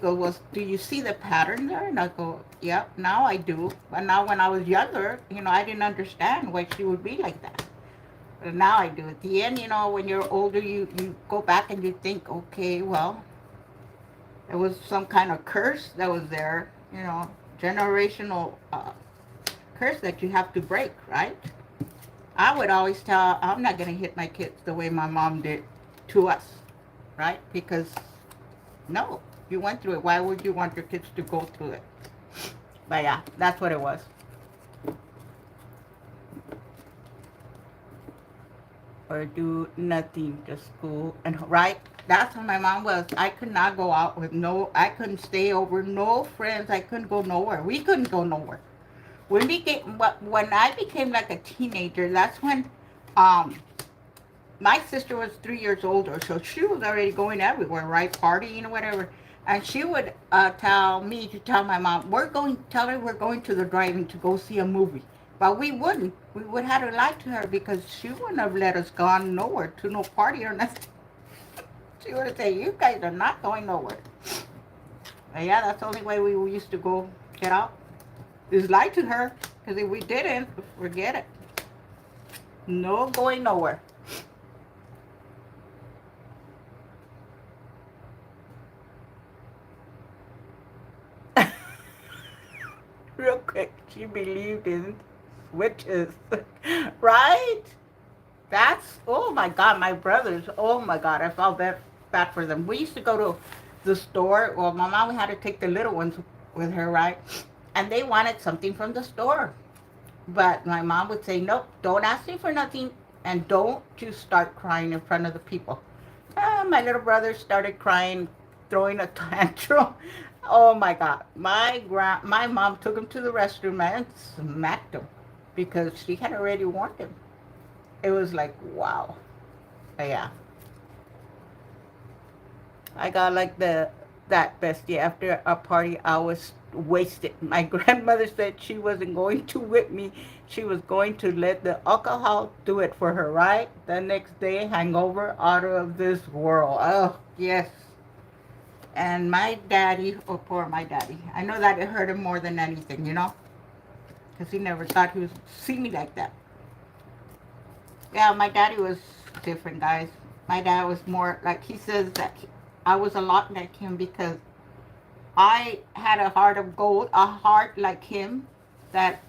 goes, well, do you see the pattern there? And I go, yep, now I do. But now when I was younger, I didn't understand why she would be like that. But now I do. At the end, when you're older, you go back and you think, okay, well, there was some kind of curse that was there, generational curse that you have to break, right? I would always tell, I'm not going to hit my kids the way my mom did to us, right? Because, no, you went through it. Why would you want your kids to go through it? But yeah, that's what it was. Or do nothing, just school. And right, that's how my mom was. I could not go out with I couldn't stay over, no friends. I couldn't go nowhere. We couldn't go nowhere. When I became like a teenager, that's when my sister was 3 years older, so she was already going everywhere, right, partying or whatever. And she would tell my mom, tell her we're going to the drive-in to go see a movie. But we wouldn't. We would have to lie to her because she wouldn't have let us go nowhere to no party or nothing. She would have said, you guys are not going nowhere. But yeah, that's the only way we used to go get out. Is lie to her, because if we didn't, forget it. No going nowhere. Real quick, she believed in witches, right? That's, oh my God, my brothers, oh my God, I felt bad for them. We used to go to the store. Well, my mom had to take the little ones with her, right? And they wanted something from the store. But my mom would say, nope, don't ask me for nothing, and don't you start crying in front of the people. My little brother started crying, throwing a tantrum. Oh my God. My mom took him to the restroom and smacked him because she had already warned him. It was like, wow. But yeah. I got like that bestie. After a party, I was wasted. My grandmother said she wasn't going to whip me. She was going to let the alcohol do it for her, right? The next day, hangover out of this world. Oh, yes. And my daddy, oh, poor my daddy. I know that it hurt him more than anything, because he never thought he would see me like that. Yeah, my daddy was different, guys. My dad was more, like he says that I was a lot like him because I had a heart of gold, a heart like him, that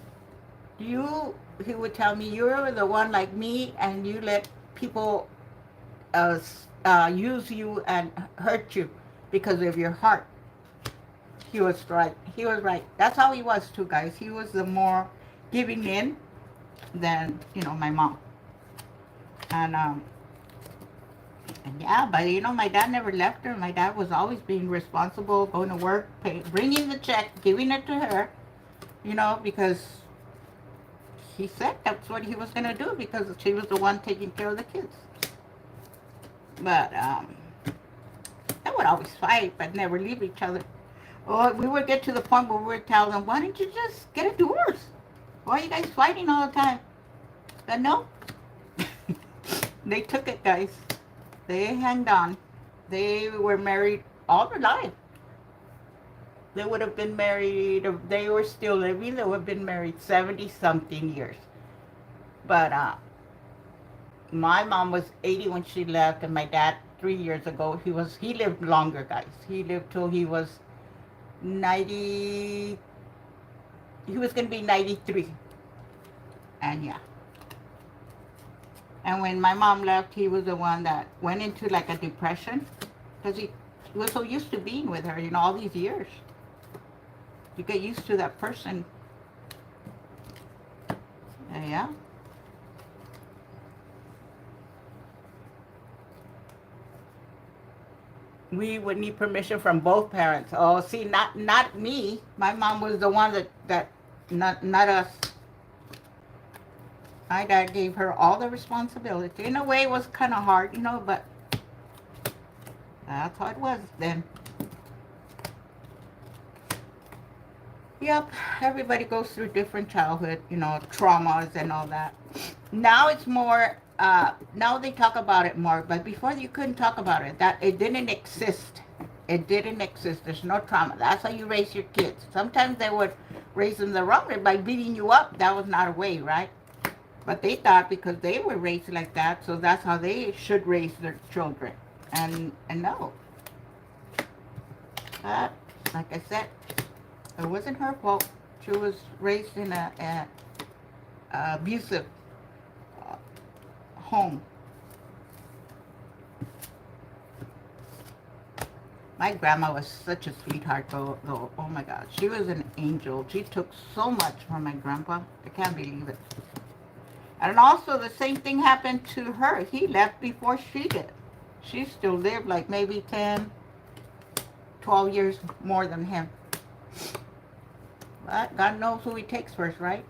he would tell me, you're the one like me, and you let people use you and hurt you because of your heart. He was right. He was right. That's how he was too, guys. He was the more giving in than, my mom. And yeah, but my dad never left her. My dad was always being responsible, going to work, bringing the check, giving it to her, because he said that's what he was going to do because she was the one taking care of the kids. But they would always fight, but never leave each other. Or we would get to the point where we would tell them, why don't you just get a divorce? Why are you guys fighting all the time? But no. They took it, guys. They hanged on. They were married all their life. They would have been married, if they were still living, they would have been married 70-something years. But my mom was 80 when she left, and my dad, 3 years ago, he lived longer, guys. He lived till he was 90, he was going to be 93. And yeah. And when my mom left, he was the one that went into like a depression because he was so used to being with her, all these years. You get used to that person. Yeah. We would need permission from both parents. Oh, see, not me. My mom was the one that not us. My dad gave her all the responsibility. In a way, it was kind of hard, but that's how it was then. Yep, everybody goes through different childhood, traumas and all that. Now it's more, now they talk about it more, but before you couldn't talk about it. That it didn't exist. It didn't exist. There's no trauma. That's how you raise your kids. Sometimes they would raise them the wrong way by beating you up. That was not a way, right? But they thought because they were raised like that, so that's how they should raise their children. And no. But, like I said, it wasn't her fault. She was raised in a abusive home. My grandma was such a sweetheart, though. Oh my God, she was an angel. She took so much from my grandpa. I can't believe it. And also the same thing happened to her. He left before she did. She still lived like maybe 10, 12 years more than him. But God knows who he takes first, right?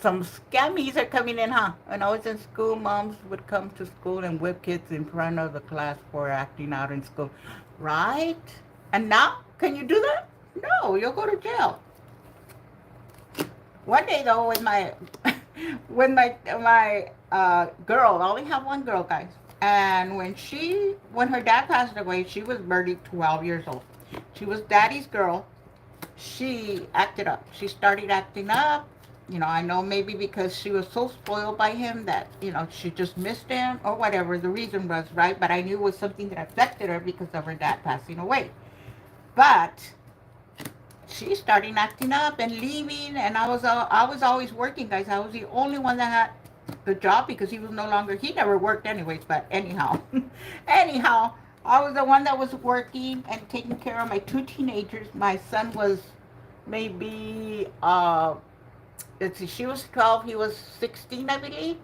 Some scammies are coming in, huh? When I was in school, moms would come to school and whip kids in front of the class for acting out in school. Right? And now, can you do that? No, you'll go to jail. One day, though, with my when my girl, I only have one girl, guys. And when her dad passed away, she was barely 12 years old. She was daddy's girl. She acted up. She started acting up. I know maybe because she was so spoiled by him that, she just missed him or whatever the reason was, right? But I knew it was something that affected her because of her dad passing away. But she started acting up and leaving, and I was always working, guys. I was the only one that had the job because he never worked anyways, but anyhow. Anyhow, I was the one that was working and taking care of my two teenagers. My son was maybe, let's see, she was 12, he was 16, I believe.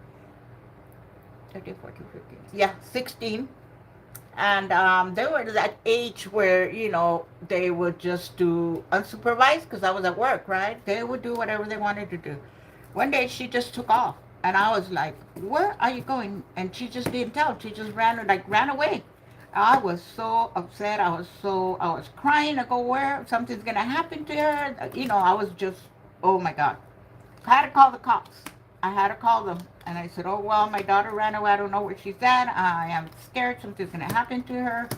13, 14, 15. Yeah, 16. And they were that age where, they would just do unsupervised because I was at work, right? They would do whatever they wanted to do. One day she just took off. And I was like, where are you going? And she just didn't tell. She just ran away. I was so upset. I was crying. I go, where? Something's going to happen to her. I was just, oh my God. I had to call the cops. I had to call them. And I said, oh, well, my daughter ran away. I don't know where she's at. I am scared something's going to happen to her.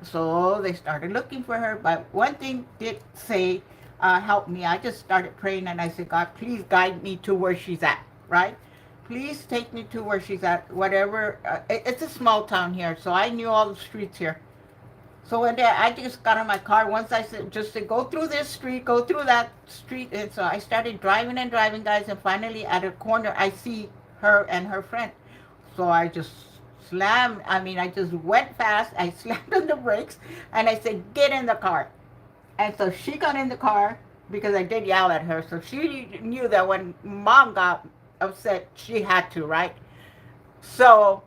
So they started looking for her. But one thing did say, help me. I just started praying and I said, God, please guide me to where she's at, right? Please take me to where she's at, whatever. It's a small town here, so I knew all the streets here. So one day I just got in my car. Once I said, go through this street, go through that street. And so I started driving and driving, guys. And finally at a corner, I see her and her friend. So I just I just went fast. I slammed on the brakes and I said, get in the car. And so she got in the car because I did yell at her. So she knew that when mom got upset, she had to, right? So,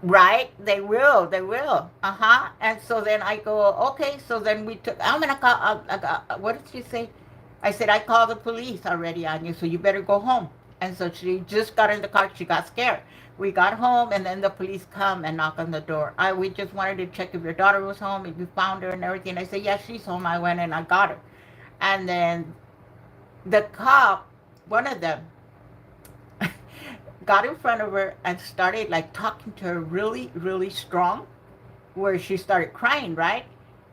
right, they will. And so then I go, okay, so then I'm gonna call, what did she say? I said, I called the police already on you, so you better go home. And so she just got in the car, she got scared. We got home, and then the police come and knock on the door. We just wanted to check if your daughter was home, if you found her and everything. I said, yeah, she's home. I went and I got her. And then the cop, one of them, got in front of her and started talking to her really, really strong, where she started crying, right?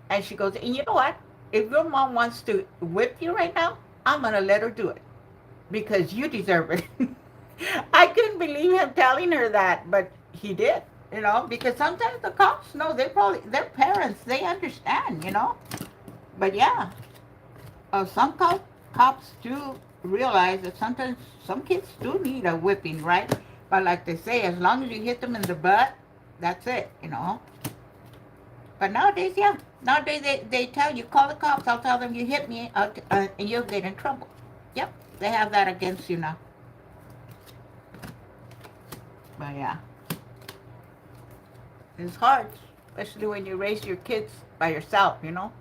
And she goes, and you know what? If your mom wants to whip you right now, I'm going to let her do it because you deserve it. I couldn't believe him telling her that, but he did, because sometimes the cops know, they're parents, they understand, But yeah, some cops do realize that sometimes some kids do need a whipping, right? But like they say, as long as you hit them in the butt, that's it, you know. But nowadays, yeah. Nowadays, they tell you, call the cops. I'll tell them you hit me, and you'll get in trouble. Yep, they have that against you now. But yeah, it's hard, especially when you raise your kids by yourself, you know.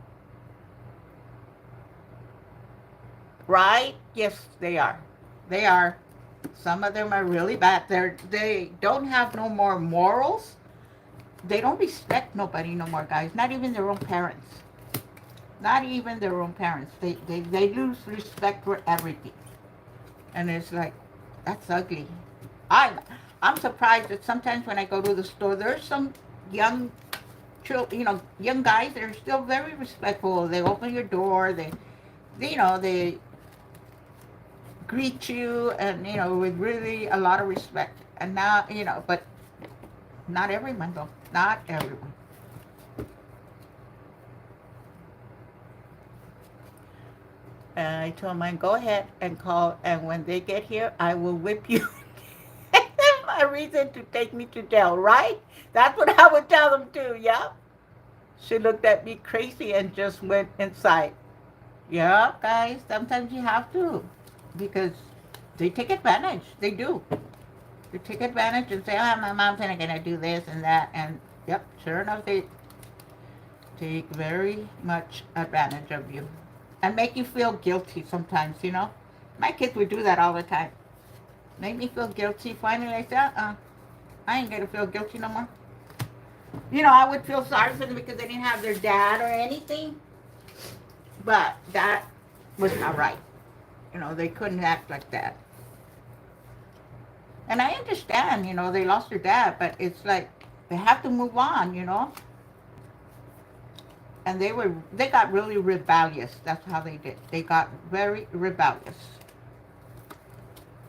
Right? Yes, they are. They are. Some of them are really bad. They don't have no more morals. They don't respect nobody no more, guys. Not even their own parents. Not even their own parents. They lose respect for everything. And it's like, that's ugly. I'm I'm surprised that sometimes when I go to the store, there's some young children, young guys that are still very respectful. They open your door. They greet you, and with really a lot of respect. And now, but not everyone though. Not everyone. And I told mine, go ahead and call, and when they get here, I will whip you. My reason to take me to jail, right? That's what I would tell them too, yeah? She looked at me crazy and just went inside. Yeah, guys, sometimes you have to, because they take advantage. They do. They take advantage and say, oh, my mom's not going to do this and that. And, yep, sure enough, they take very much advantage of you. And make you feel guilty sometimes. My kids would do that all the time. Make me feel guilty. Finally, I said, I ain't going to feel guilty no more. I would feel sorry for them because they didn't have their dad or anything. But that was not right. They couldn't act like that. And I understand, they lost their dad, but it's like they have to move on. And they got really rebellious. That's how they did. They got very rebellious.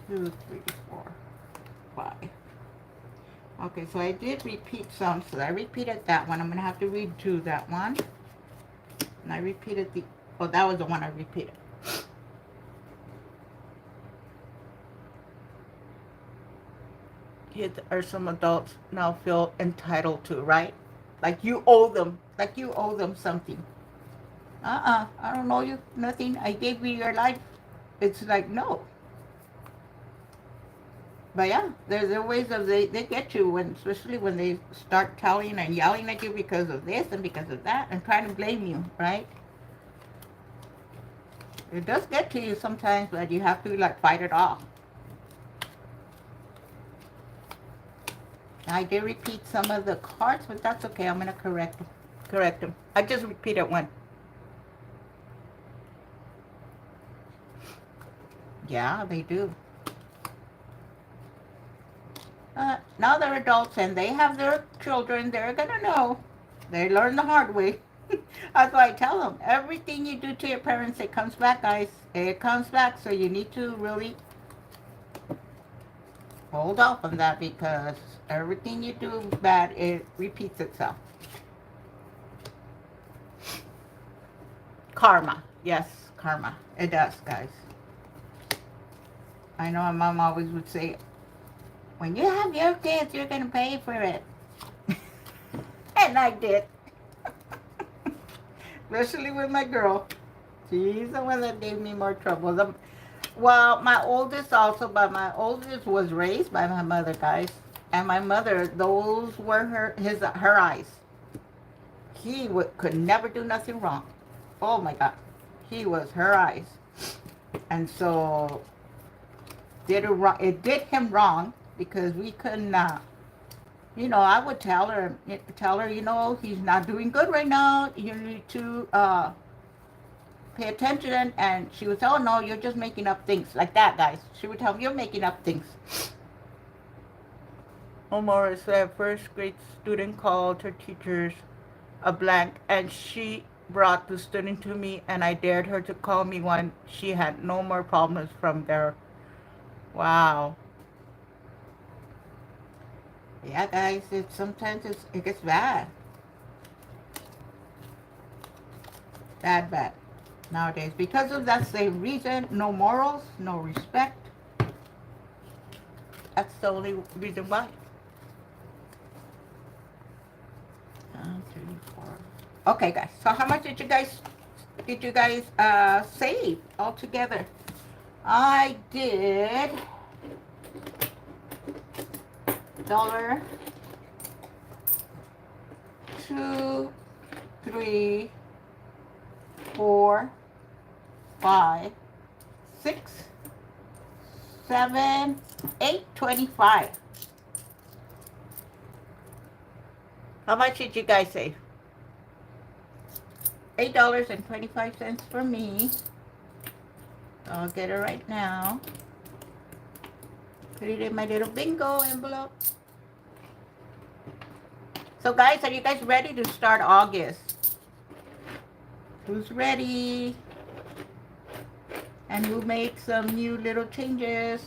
2, 3, 4, 5. Okay, so I did repeat some, so I repeated that one. I'm going to have to redo that one. And I repeated that was the one I repeated. Kids or some adults now feel entitled to, right? Like you owe them. Like you owe them something. I don't owe you nothing. I gave you your life. It's like, no. But yeah, there are ways of they get you, especially when they start telling and yelling at you because of this and because of that and trying to blame you, right? It does get to you sometimes, but you have to fight it off. I did repeat some of the cards, but that's okay. I'm going to correct them. I just repeated one. Yeah, they do. Now they're adults and they have their children. They're going to know. They learn the hard way. That's why I tell them, everything you do to your parents, it comes back, guys. It comes back, so you need to really hold off on that, because everything you do bad, it repeats itself. Karma. Yes, karma. It does, guys. I know my mom always would say, when you have your kids, you're going to pay for it. And I did. Especially with my girl. She's the one that gave me more trouble. Well, my oldest also, but my oldest was raised by my mother, guys. And my mother, those were her eyes. He could never do nothing wrong. Oh my God. He was her eyes. And so it did him wrong, because we couldn't, I would tell her, he's not doing good right now. You need to pay attention. And she would say, oh no, you're just making up things. Like that, guys. She would tell me, you're making up things. Omar said, first grade student called her teachers a blank, and she brought the student to me, and I dared her to call me one. She had no more problems from there. Wow. Yeah, guys, sometimes it gets bad. Bad. nowadays. Because of that same reason, no morals, no respect. That's the only reason why. 34. Okay, guys. So how much did you guys save altogether? I did dollar, two, three, 4, 5, 6, 7, 8, 25. How much did you guys save? $8.25 for me. I'll get it right now. Put it in my little bingo envelope. So guys, are you guys ready to start August? Who's ready? And who made some new little changes?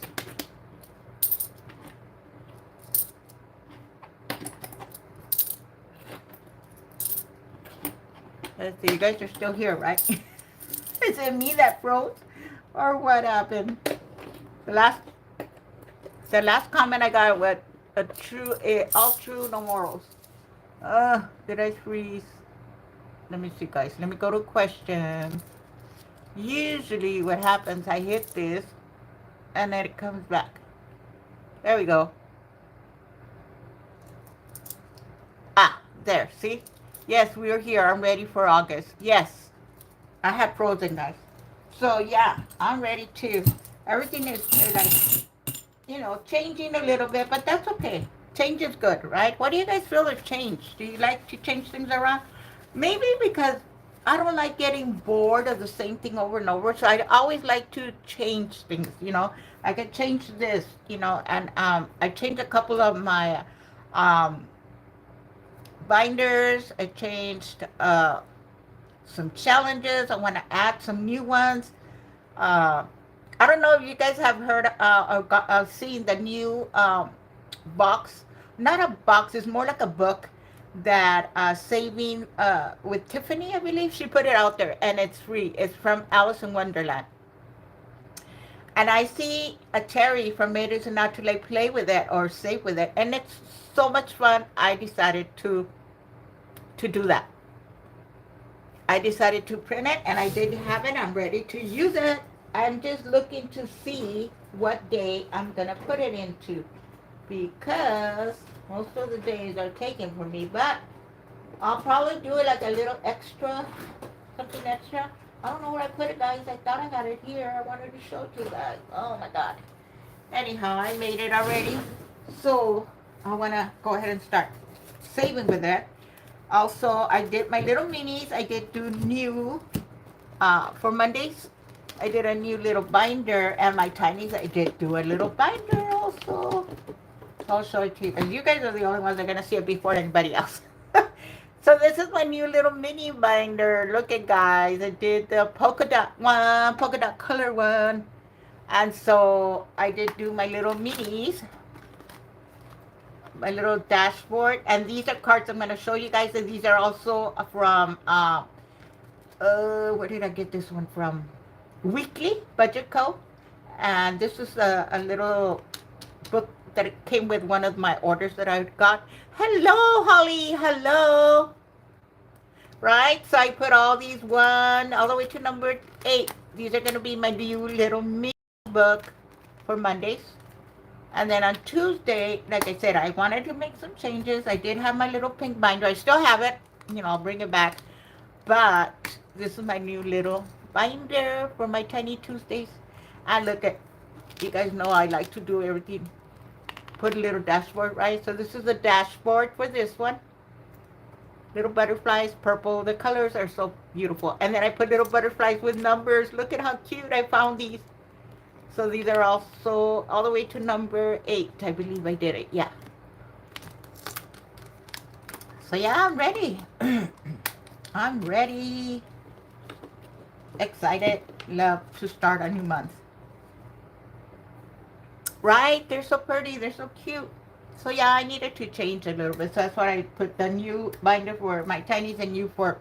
Let's see, you guys are still here, right? Is it me that froze? Or what happened? The last comment I got was all true, no morals. Did I freeze? Let me see, guys. Let me go to questions. Usually what happens, I hit this and then it comes back. There we go. There, see? Yes, we are here. I'm ready for August. Yes, I have frozen, guys. So yeah, I'm ready too. Everything is like, changing a little bit, but that's okay. Change is good, right? What do you guys feel is change? Do you like to change things around? Maybe because I don't like getting bored of the same thing over and over. So I always like to change things, I could change this, and I changed a couple of my binders. I changed some challenges. I want to add some new ones. I don't know if you guys have heard or seen the new box. Not a box, it's more like a book that Saving with Tiffany, I believe. She put it out there and it's free. It's from Alice in Wonderland. And I see a Terry from Made It Not Too Late play with it or save with it. And it's so much fun. I decided to do that. I decided to print it and I did have it. I'm ready to use it. I'm just looking to see what day I'm going to put it into, because most of the days are taken for me, but I'll probably do it like a little extra, something extra. I don't know where I put it, guys. I thought I got it here. I wanted to show it to you guys. Oh my God. Anyhow, I made it already. So I want to go ahead and start saving with that. Also, I did my little minis. I did do new, for Mondays. I did a new little binder, and my tinies, I did do a little binder also. I'll show it to you, because you guys are the only ones that are going to see it before anybody else. So this is my new little mini binder. Look at, guys. I did the polka dot one, polka dot color one. And so I did do my little minis, my little dashboard. And these are cards I'm going to show you guys. And these are also from, where did I get this one from? Weekly Budget Co. And this is a little book that it came with one of my orders that I got. Hello, Holly. Hello. Right? So I put all these all the way to number 8. These are going to be my new little mini book for Mondays. And then on Tuesday, like I said, I wanted to make some changes. I did have my little pink binder. I still have it. I'll bring it back. But this is my new little binder for my Tiny Tuesdays. And look at, you guys know I like to do everything. Put a little dashboard, right? So this is the dashboard for this one. Little butterflies, purple. The colors are so beautiful. And then I put little butterflies with numbers. Look at how cute I found these. So these are also all the way to number 8. I believe I did it. Yeah. So yeah, I'm ready. I'm ready. Excited. Love to start a new month. Right? They're so pretty. They're so cute. So yeah, I needed to change a little bit. So that's why I put the new binder for my tinies and new for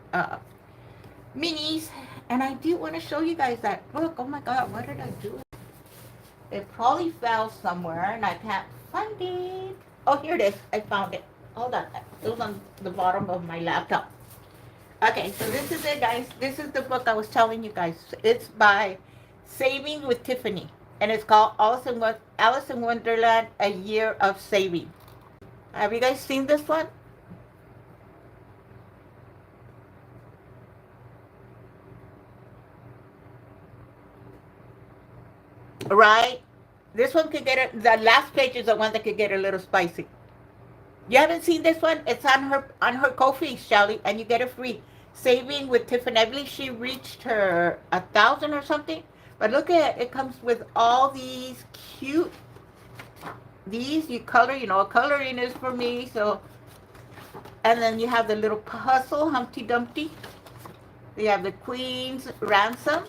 minis. And I do want to show you guys that book. Oh my God, what did I do? It probably fell somewhere and I can't find it. Oh, here it is. I found it. Hold on. It was on the bottom of my laptop. Okay, so this is it, guys. This is the book I was telling you guys. It's by Saving with Tiffany. And it's called Alice in Wonderland, A Year of Saving. Have you guys seen this one? Right? This one could get the last page is the one that could get a little spicy. You haven't seen this one? It's on her Ko-fi, Shelly, and you get it free. Saving with Tiffany. I believe she reached her 1,000 or something. But look at it. It comes with all these cute. These you color. You know, coloring is for me. So, and then you have the little puzzle, Humpty Dumpty. You have the Queen's Ransom,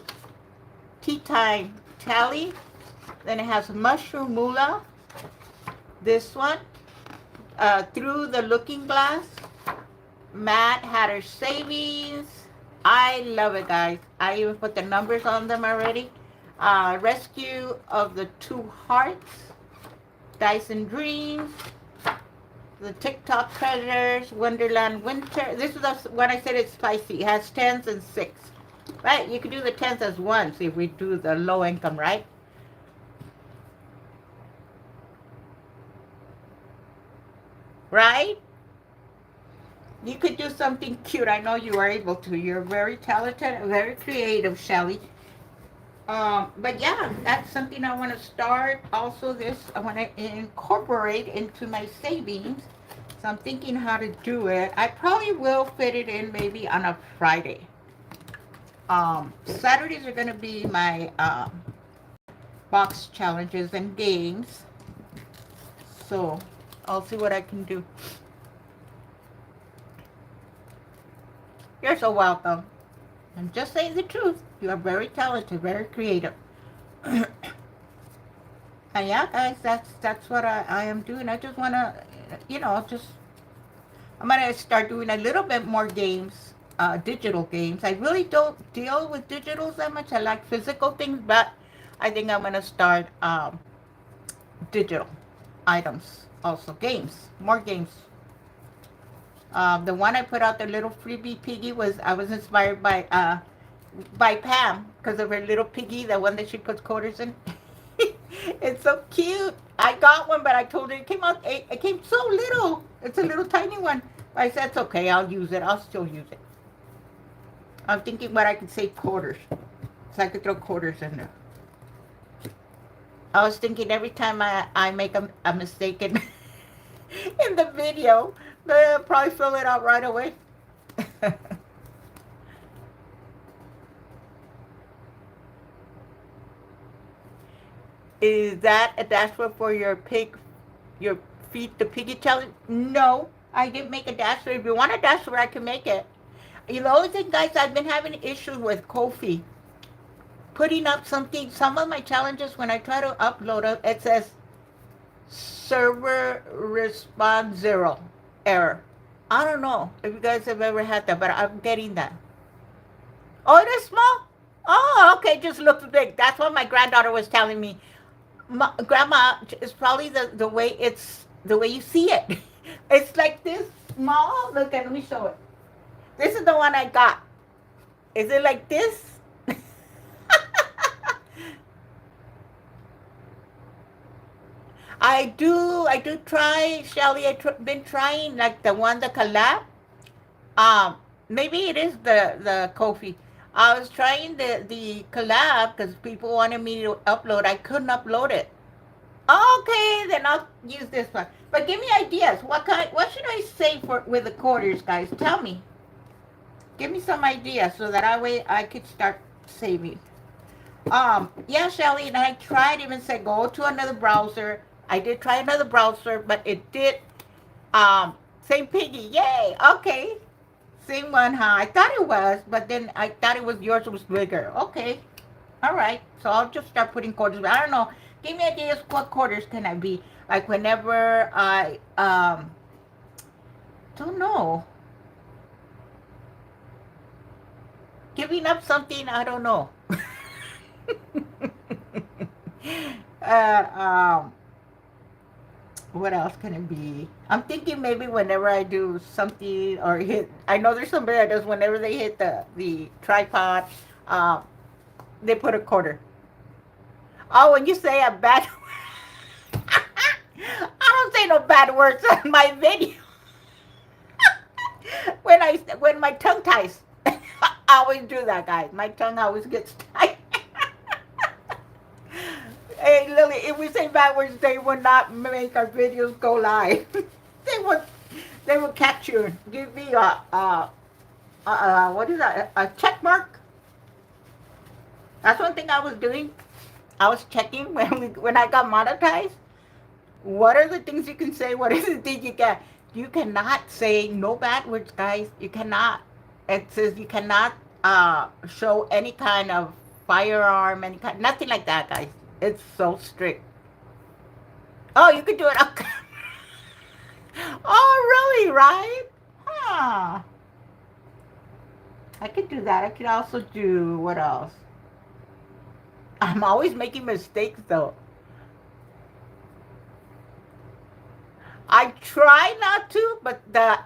Tea Time Tally. Then it has Mushroom Moolah. This one. Through the Looking Glass, Mad Hatter Savings. I love it, guys. I even put the numbers on them already. Rescue of the Two Hearts, Dyson Dreams, the TikTok Treasures, Wonderland Winter. This is when I said it's spicy. It has 10s and 6. Right? You could do the 10s as 1s if we do the low income, right? Right? You could do something cute. I know you are able to. You're very talented, very creative, Shelly. But yeah, that's something I want to start. Also, this I want to incorporate into my savings. So I'm thinking how to do it. I probably will fit it in maybe on a Friday. Saturdays are going to be my box challenges and games. So I'll see what I can do. You're so welcome. I'm just saying the truth. You are very talented, very creative. And yeah, guys, that's what I am doing. I just want to, I'm going to start doing a little bit more games, digital games. I really don't deal with digitals that much. I like physical things, but I think I'm going to start digital items. Also games, more games. The one I put out, the little freebie piggy, I was inspired by Pam because of her little piggy, the one that she puts quarters in. It's so cute. I got one, but I told her it came so little. It's a little tiny one. But I said it's okay. I'll use it. I'll still use it. I'm thinking what I could save quarters, so I could throw quarters in there. I was thinking every time I make a mistake in the video, they'll probably fill it out right away. Is that a dashboard for your feed the piggy challenge? No, I didn't make a dashboard. If you want a dashboard, I can make it. The only thing, guys, I've been having issues with Ko-fi. Putting up something, some of my challenges, when I try to upload it says server response 0 error. I don't know if you guys have ever had that, but I'm getting that. Oh, it is small? Oh, okay, just looks big. That's what my granddaughter was telling me. Grandma, it's probably the way you see it. It's like this small. Look, let me show it. This is the one I got. Is it like this? I do try, Shelly. I've been trying like the collab. Maybe it is the Ko-fi. I was trying the collab because people wanted me to upload. I couldn't upload it. Okay, then I'll use this one. But give me ideas. What should I say with the quarters, guys? Tell me. Give me some ideas so that way I could start saving. Yeah, Shelly, and I tried even said go to another browser. I did try another browser, but it did, same piggy, yay, okay. Same one, huh? I thought it was, but then I thought yours was bigger. Okay, all right. So I'll just start putting quarters. But I don't know. Give me ideas. What quarters can I be? Like whenever I, don't know. Giving up something, I don't know. uh, um, what else can it be? I'm thinking maybe whenever I do something or hit, I know there's somebody that does whenever they hit the tripod, uh, they put a quarter. Oh, when you say a bad, I don't say no bad words on my video. When my tongue ties, I always do that, guys. My tongue always gets tight. Hey, Lily, if we say bad words, they will not make our videos go live. they would, they would catch you and give me what is that? A check mark. That's one thing I was doing. I was checking when I got monetized. What are the things you can say? What is the thing you can? You cannot say no bad words, guys. You cannot. It says you cannot show any kind of firearm, any kind, nothing like that, guys. It's so strict. Oh, you could do it. Okay. Oh, really? Right? Huh. I could do that. I could also do what else? I'm always making mistakes though. I try not to, but the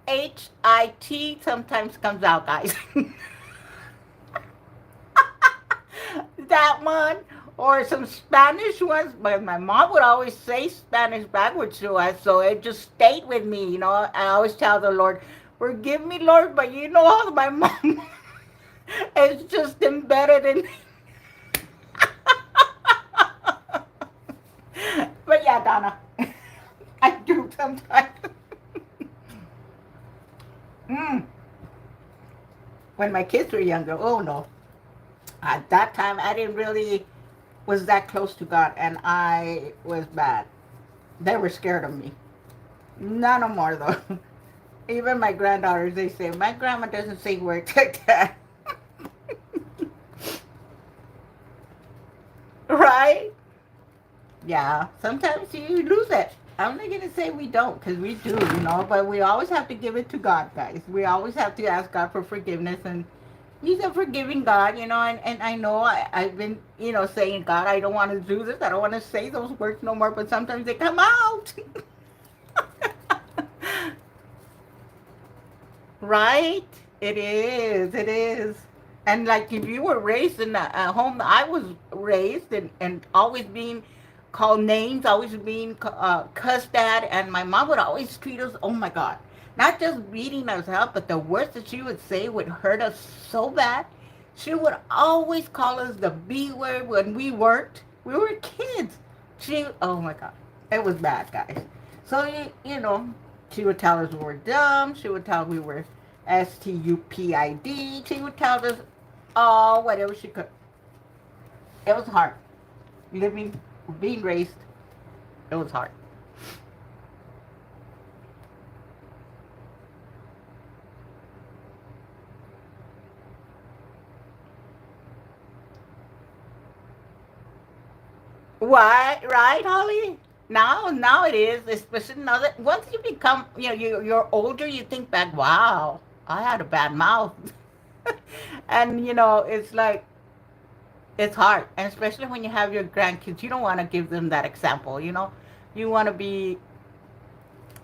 SHIT sometimes comes out, guys. That one or some Spanish ones, but my mom would always say Spanish backwards to us, so it just stayed with me. I always tell the Lord, "Forgive me, Lord," but you know how my mom is just embedded in. But yeah, Donna, I do sometimes. Mm. When my kids were younger, oh no, at that time I didn't really was that close to God, and I was bad. They were scared of me. Not no more though. Even my granddaughters, they say my grandma doesn't say words like that. Right? Yeah. Sometimes you lose it. I'm not gonna say we don't, because we do, but we always have to give it to God, guys. We always have to ask God for forgiveness, and He's a forgiving God, and I know I've been, saying, God, I don't want to do this. I don't want to say those words no more, but sometimes they come out. Right? It is. It is. And like if you were raised in a home I was raised and always being called names, always being cussed at, and my mom would always treat us, oh my God, not just beating us up, but the words that she would say would hurt us so bad. She would always call us the B word when we weren't. We were kids. Oh my God, it was bad, guys. So, she would tell us we were dumb. She would tell us we were stupid. She would tell us, oh, whatever she could. It was hard. Living, being raised, it was hard. Why, right, Holly? Now it is, especially now that once you become, you're older, you think back, wow, I had a bad mouth. And, it's like, it's hard. And especially when you have your grandkids, you don't want to give them that example. You want to be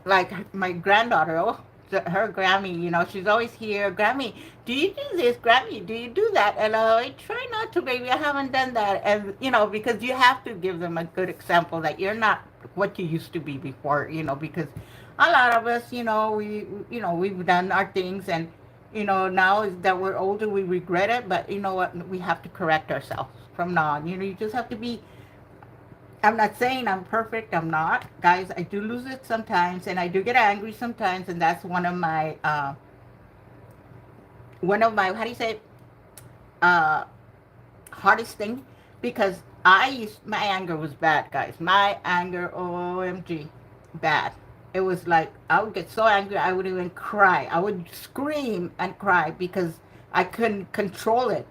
like my granddaughter, oh, her Grammy, she's always here. Grammy, do you do this? Grammy, do you do that? And I try not to, baby. I haven't done that. And, because you have to give them a good example that you're not what you used to be before, because a lot of us, we've done our things, and, now that we're older, we regret it. But you know what? We have to correct ourselves from now on. You just have to be. I'm not saying I'm perfect. I'm not. Guys, I do lose it sometimes, and I do get angry sometimes, and that's one of my, how do you say it? Uh, hardest thing, because my anger was bad, guys. My anger, OMG, bad. It was like, I would get so angry, I would even cry. I would scream and cry because I couldn't control it.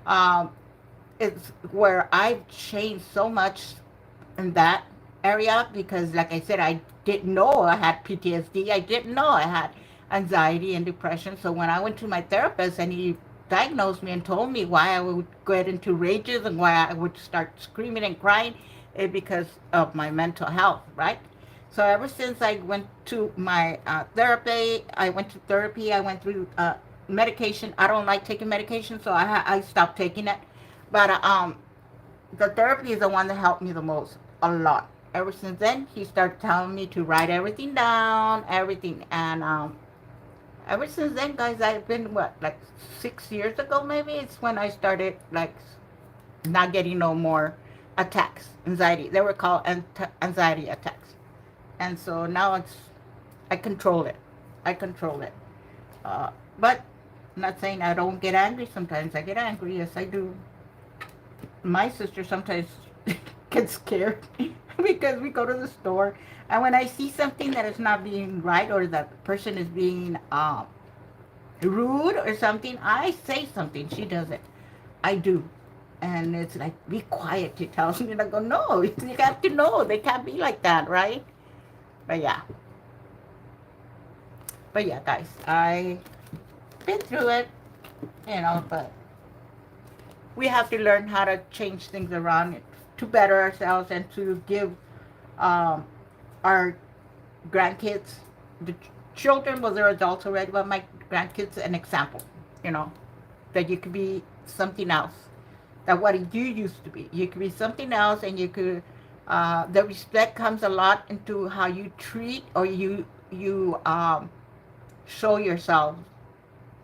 Um, it's where I've changed so much in that area, because like I said, I didn't know I had PTSD. I didn't know I had anxiety and depression. So when I went to my therapist, and diagnosed me and told me why I would get into rages and why I would start screaming and crying, because of my mental health, right? So ever since I went to my therapy, I went through medication. I don't like taking medication, so I stopped taking it. But the therapy is the one that helped me the most, a lot. Ever since then, he started telling me to write everything down, everything, and ever since then, guys, I've been what, like 6 years ago, maybe it's when I started like not getting no more attacks, anxiety. They were called anxiety attacks, and so now I control it. I control it. But I'm not saying I don't get angry. Sometimes I get angry. Yes, I do. My sister sometimes gets scared because we go to the store, and when I see something that is not being right, or that person is being rude or something, I say something. She doesn't. I do. And it's like, be quiet, she tells me. And I go, no, you have to know. They can't be like that, right? But yeah. But yeah, guys, I've been through it, but we have to learn how to change things around to better ourselves and to give our grandkids, the children, well, they're adults already, but my grandkids, an example, you know, that you could be something else, that what you used to be. You could be something else, and you could, the respect comes a lot into how you treat, or you show yourself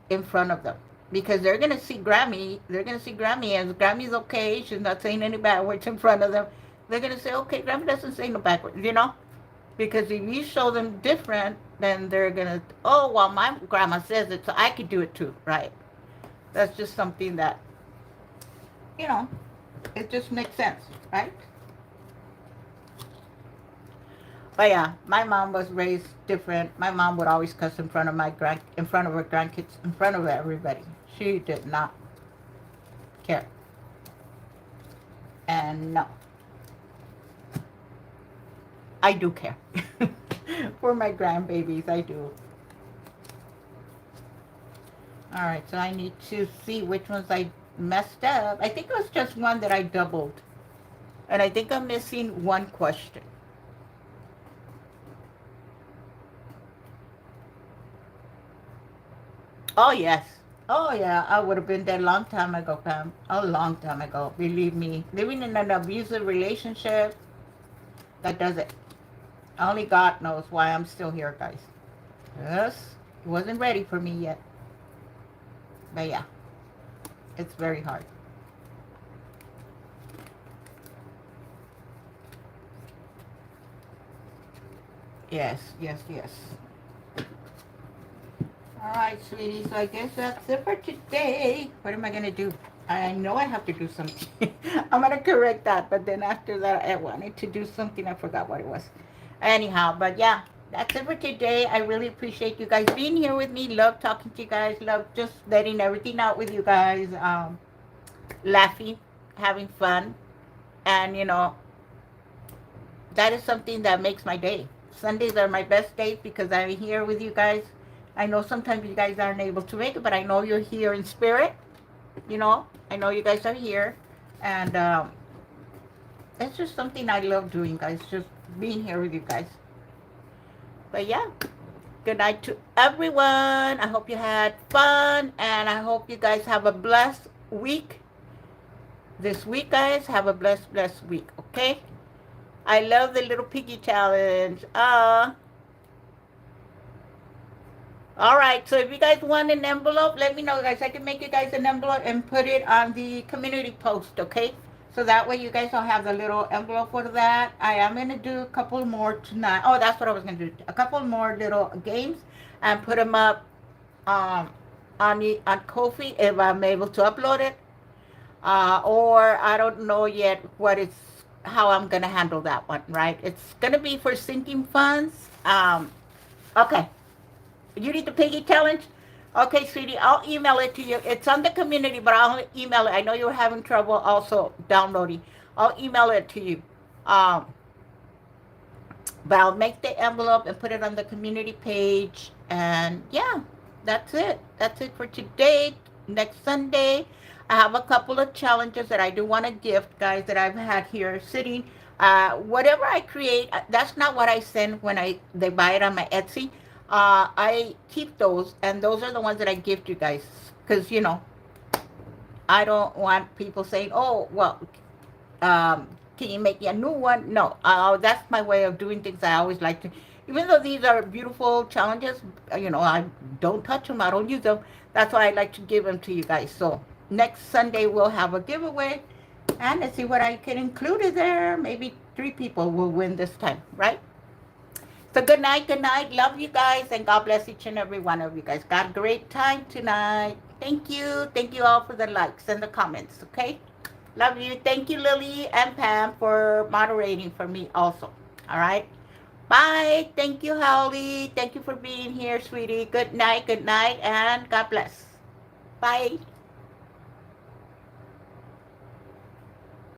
in front of them. Because they're going to see Grammy as Grammy's okay. She's not saying any bad words in front of them. They're going to say, okay, Grammy doesn't say no bad words, Because if you show them different, then they're going to, oh, well, my grandma says it, so I could do it too, right? That's just something that, it just makes sense, right? But yeah, my mom was raised different. My mom would always cuss in front of in front of her grandkids, in front of everybody. She did not care. And no, I do care. For my grandbabies, I do. All right, so I need to see which ones I messed up. I think it was just one that I doubled. And I think I'm missing one question. Oh, yes. Oh, yeah. I would have been there a long time ago, Pam. A long time ago. Believe me. Living in an abusive relationship, that does it. Only God knows why I'm still here, guys. Yes. It wasn't ready for me yet. But yeah. It's very hard. Yes, yes, yes. All right, sweetie. So I guess that's it for today. What am I going to do? I know I have to do something. I'm going to correct that. But then after that, I wanted to do something. I forgot what it was. Anyhow, but yeah, that's it for today. I really appreciate you guys being here with me. Love talking to you guys. Love just letting everything out with you guys. Laughing, having fun. And, that is something that makes my day. Sundays are my best days because I'm here with you guys. I know sometimes you guys aren't able to make it, but I know you're here in spirit. I know you guys are here. And it's just something I love doing, guys. Just being here with you guys. But yeah, good night to everyone. I hope you had fun. And I hope you guys have a blessed week. This week, guys, have a blessed week, okay? I love the little piggy challenge. All right, so if you guys want an envelope, let me know, guys. I can make you guys an envelope and put it on the community post, okay? So that way you guys don't have the little envelope for that. I am going to do a couple more tonight. Oh, that's what I was going to do. A couple more little games and put them up on Ko-fi if I'm able to upload it. Or I don't know yet how I'm going to handle that one, right? It's going to be for sinking funds. Okay. You need the piggy challenge? Okay, sweetie, I'll email it to you. It's on the community, but I'll email it. I know you were having trouble also downloading. I'll email it to you. But I'll make the envelope and put it on the community page. And yeah, that's it. That's it for today. next Sunday. I have a couple of challenges that I do want to gift, guys, that I've had here sitting. Whatever I create, that's not what I send when they buy it on my Etsy. I keep those, and those are the ones that I gift you guys, because I don't want people saying, "Oh, well, um, can you make me a new one?" No, that's my way of doing things. I always like to, even though these are beautiful challenges, I don't touch them. I don't use them. That's why I like to give them to you guys. So next Sunday we'll have a giveaway, and let's see what I can include in there. Maybe 3 people will win this time, right? So good night, good night. Love you guys, and God bless each and every one of you guys. Got a great time tonight. Thank you. Thank you all for the likes and the comments, okay? Love you. Thank you, Lily and Pam, for moderating for me also. All right. Bye. Thank you, Holly. Thank you for being here, sweetie. Good night, and God bless. Bye.